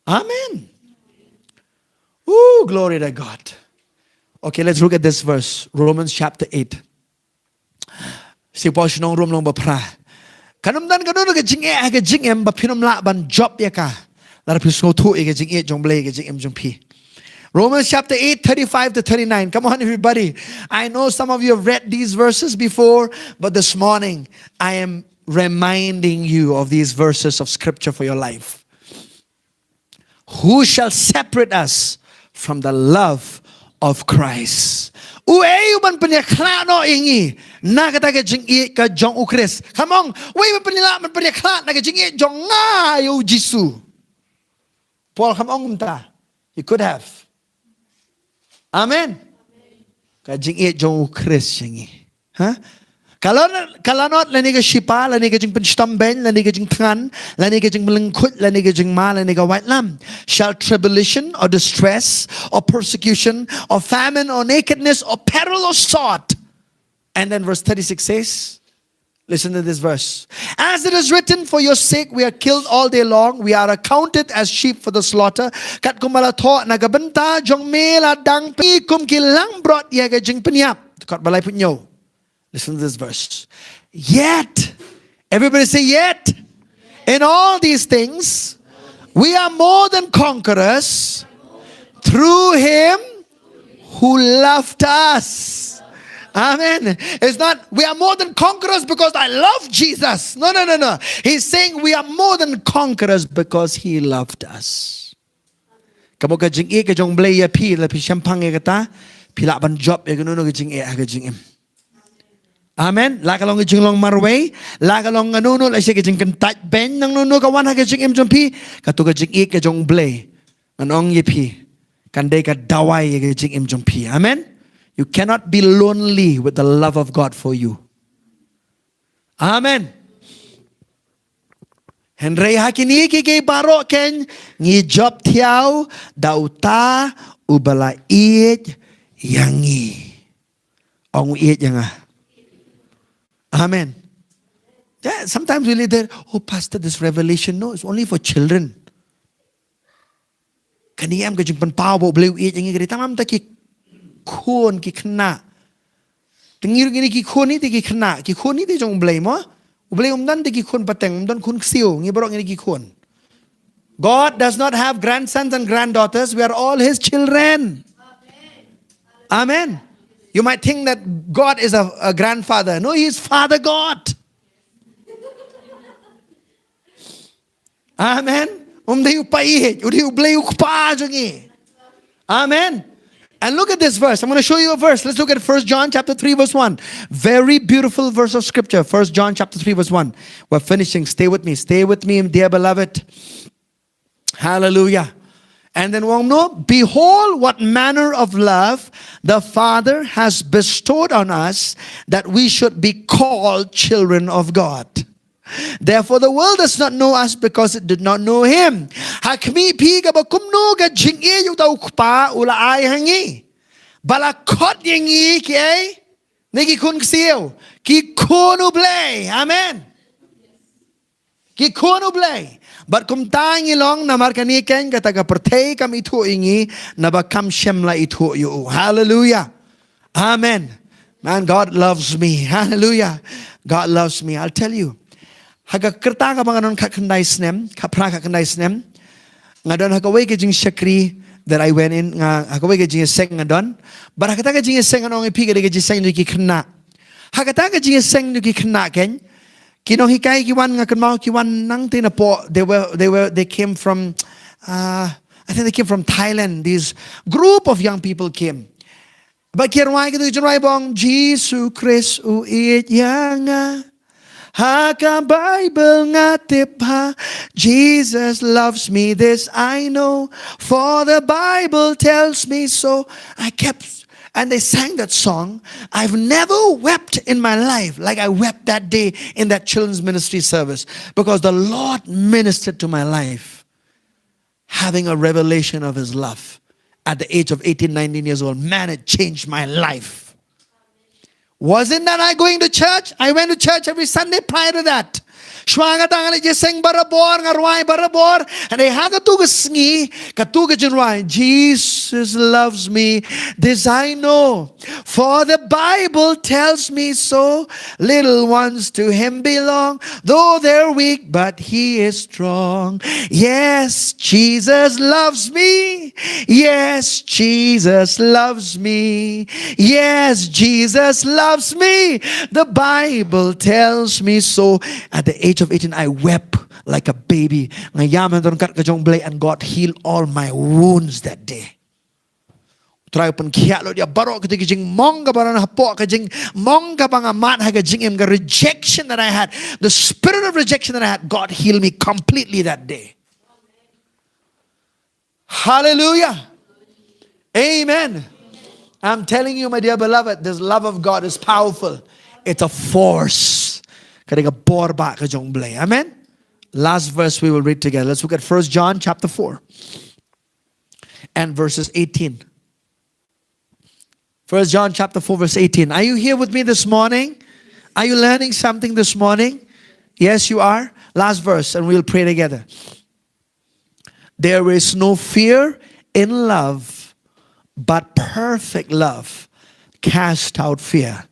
Amen. Ooh, glory to God. Okay, let's look at this verse. Romans chapter 8. Si po sinong room long bapra. Kanumdan kanun ka jing em ba pinom la ban job ya ka. Lara piso tu e jing e jong ble e jing em jong pi. Romans chapter 8, 35 to 39. Come on, everybody. I know some of you have read these verses before, but this morning I am reminding you of these verses of scripture for your life. Who shall separate us from the love of Christ? Ueban penyaklano ingi nakataga jingi ka jong ukris. Come on, we penila man penyaklat naga jingi jong ngayo Jisu. Paul come on ta. You could have. Amen. Kajing it jong Chris yangi. Huh? Kalanot lani ka shipa, lani ka jing penstamben, lani ka jing tran, lani ka jing melengkut, lani ka jing ma, lani ka white lamb. Shall tribulation or distress or persecution or famine or nakedness or peril or sword. And then verse 36 says, listen to this verse. As it is written, for your sake we are killed all day long. We are accounted as sheep for the slaughter. Kat kumalato nagabenta jong mela dang pi kum kilang brought yaga jing penyap. Kat balay punyo. Listen to this verse. Yet, everybody say yet. In all these things, we are more than conquerors through him who loved us. Amen. It's not, we are more than conquerors because I love Jesus. No, no, no, no. He's saying we are more than conquerors because He loved us. Kamu ka jing e ka jong blay ya pi la pi champang e kata pi la ban job e gano no ka jing e ka jing em. Amen. La ka long ka jing long marway, la ka long ano no la siya ka jing kan tat ben nang no no ka wan ha ka jing em jong pi ka to ka jing e ka jong blay. Anong ye pi kan day ka dawai ka jing em jong pi. Amen. You cannot be lonely with the love of God for you. Amen. Henry hakini kiki baro ken ngi job tiao dauta ubala iet yangi. Ong iet yanga. Amen. Yeah, sometimes we live there, oh pastor, this revelation, no, it's only for children. Kaniyam ka jing panpaw bo blue iet yangi kari tamam ta ki khôn ki khna tingir gini ki khôn ni ti ki khna ki khôn ni ti jong blay mo blay dan ti ki khôn pateng dan khôn xiu ngi borok ni ki khôn. God does not have grandsons and granddaughters. We are all His children. Amen. You might think that God is a grandfather. No, He is Father God. Amen. Dayu paihet udiu blay ukpa jongi. Amen. And look at this verse. I'm going to show you a verse. Let's look at 1 John chapter 3 verse 1. Very beautiful verse of scripture. 1 John chapter 3 verse 1. We're finishing. Stay with me. Stay with me, dear beloved. Hallelujah. And then we'll know, behold what manner of love the Father has bestowed on us that we should be called children of God. Therefore the world does not know us because it did not know Him. Hakmi pi ka bakumno ka jingi yu tau kpa ula ay hangi. Balakot yangi ki ay niki kun ksiyo ki kunu blay. Amen. Ki kunu blay. But kum tangi long na markani ken ka taga pertay kam itu ingi na bakam shemla itu yu. Hallelujah. Amen. Man, God loves me. Hallelujah. God loves me. I'll tell you. Haga kerta ka banganon kakandai snem, kapra kakandai snem. Ngadon hagaway ka jing shakri that I went in, hagaway ka jing seng ngadon. But hagata ka jing seng anong ipiga ka jing seng nuki kna. Hagata ka jing seng nuki kna ken. Kinong hikay kiwan nga kanmao kiwan nang tinapo. They came from, I think they came from Thailand. This group of young people came. But kirwai ka tujuan bong Jesus Christ uit yanga. Haka Bible nga tipha, Jesus loves me, this I know, for the Bible tells me so. And they sang that song. I've never wept in my life like I wept that day in that children's ministry service, because the Lord ministered to my life, having a revelation of His love at the age of 18, 19 years old. Man, it changed my life. Wasn't that I going to church? I went to church every Sunday prior to that. Shwanga tangan je sing barabor ngarwai barabor and they haga tuga sngi katuga jinwai. Jesus loves me, this I know, for the Bible tells me so. Little ones to Him belong, though they're weak, but He is strong. Yes, Jesus loves me. Yes, Jesus loves me. Yes, Jesus loves me. The Bible tells me so. At the age of 18, I wept like a baby. And God healed all my wounds that day. Try open kialo dia barok ketika jing mong kabaran hapo kajing mong kabang amat haga jing em the rejection that I had, the spirit of rejection that I had, God healed me completely that day. Hallelujah. Amen. I'm telling you, my dear beloved, this love of God is powerful. It's a force. Amen. Last verse we will read together. Let's look at 1 John chapter 4 and verses 18. 1 John chapter 4 verse 18. Are you here with me this morning? Are you learning something this morning? Yes, you are. Last verse and we'll pray together. There is no fear in love, but perfect love casts out fear.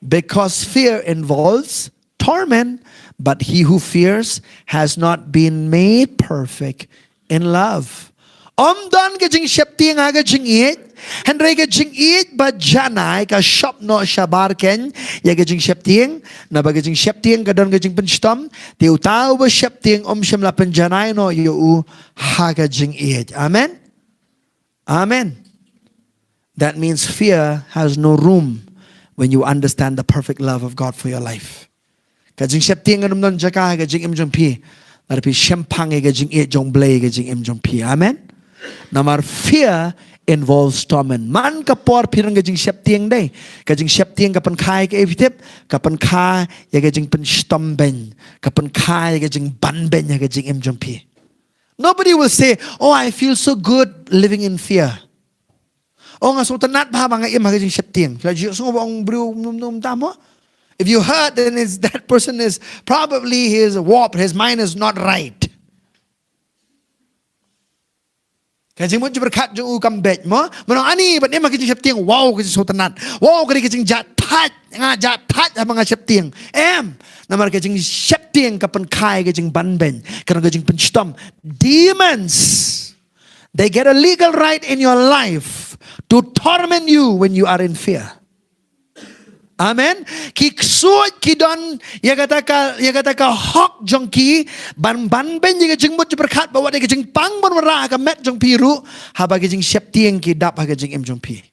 Because fear involves torment, but he who fears has not been made perfect in love. Om don ka jing shepti nga ka jing it, Henry ka jing eat ba janai ka shop no shabar ken ya ka jing shep tieng na ba ka jing shep tieng ka don ka jing penstom tiu tau ba shep tieng shem la pen janai no yu u ha ka jing eat. Amen. Amen. That means fear has no room when you understand the perfect love of God for your life. Ka jing shep tieng ka dum don jaka ka jing im jong pi. La pi shem pang ka jing eat jong blay ka jing im jong pi. Amen. Namar fear involves torment. Man kapor pirang gajing shep tieng day. Gajing shep tieng kapan kai ke evitip. Kapan kai ya gajing pen stom ben. Kapan kai ya gajing ban ben ya gajing im jumpi. Nobody will say, oh, I feel so good living in fear. Oh, nga so tanat ba mga im gajing shep tieng. If you heard, then that person is probably his warped. His mind is not right. Kasi mo berkat jung ukam bet mo, mana ani, but ni makin shep tieng, wow kasi sultanat, wow kasi kasi jatat mga shep tieng, namar kasi shep tieng kapan kai kasi ban ben, karena kasi penstom, demons, they get a legal right in your life to torment you when you are in fear. Amen. Ki suot ki don ya kata ka hok jong ki ban ben ya jing mut berkat bawa dia jing pang bon ra ka met jong piru ha ba jing shep tieng ki dap ha jing im jong pi.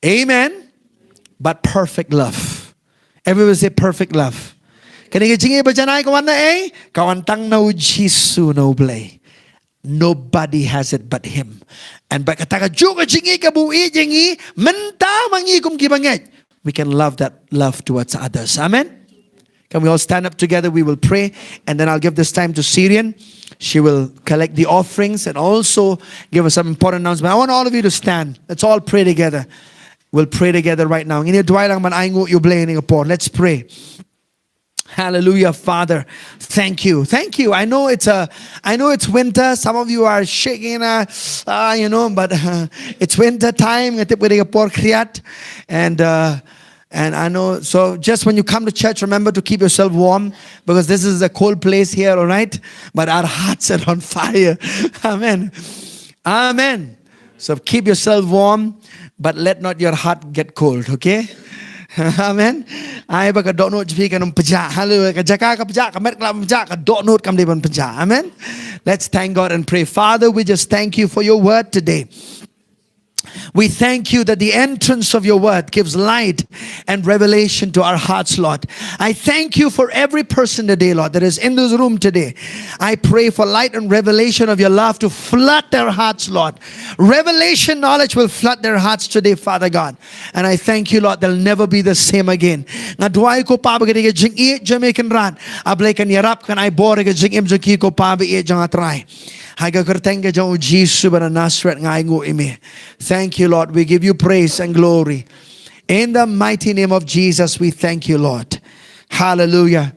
Amen. But perfect love. Everyone say perfect love. Kani jing e ba janai kawan na kawan tang no jisu no blay. Nobody has it but him. And bakataka juga jingi kabui jingi menta mangi kum kibanget. We can love that love towards others. Amen. Can we all stand up together? We will pray, and then I'll give this time to Syrian. She will collect the offerings and also give us some important announcement. I want all of you to stand. Let's all pray together. We'll pray together right now. Let's pray. Hallelujah, Father. Thank you. Thank you. I know it's winter. Some of you are shaking, but it's winter time. And I know, so just when you come to church, remember to keep yourself warm, because this is a cold place here, all right? But our hearts are on fire. Amen. Amen. So keep yourself warm, but let not your heart get cold, okay? Amen. Ai ba ka do no jpi ka num paja. Hallelujah. Ka jaka ka paja ka met ka paja ka do no kam de ban paja. Amen. Let's thank God and pray. Father, we just thank you for your word today. We thank you that the entrance of your word gives light and revelation to our hearts, Lord. I thank you for every person today, Lord, that is in this room today. I pray for light and revelation of your love to flood their hearts, Lord. Revelation knowledge will flood their hearts today, Father God. And I thank you, Lord, they'll never be the same again. Nga duay ko pa bagay jing i Jamaican ran. Ablay kan yarap kan ay bore ka jing im jaki ko pa bi jang atray. Thank you, Lord. We give you praise and glory. In the mighty name of Jesus, we thank you, Lord. Hallelujah.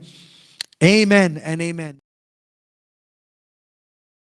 Amen and amen.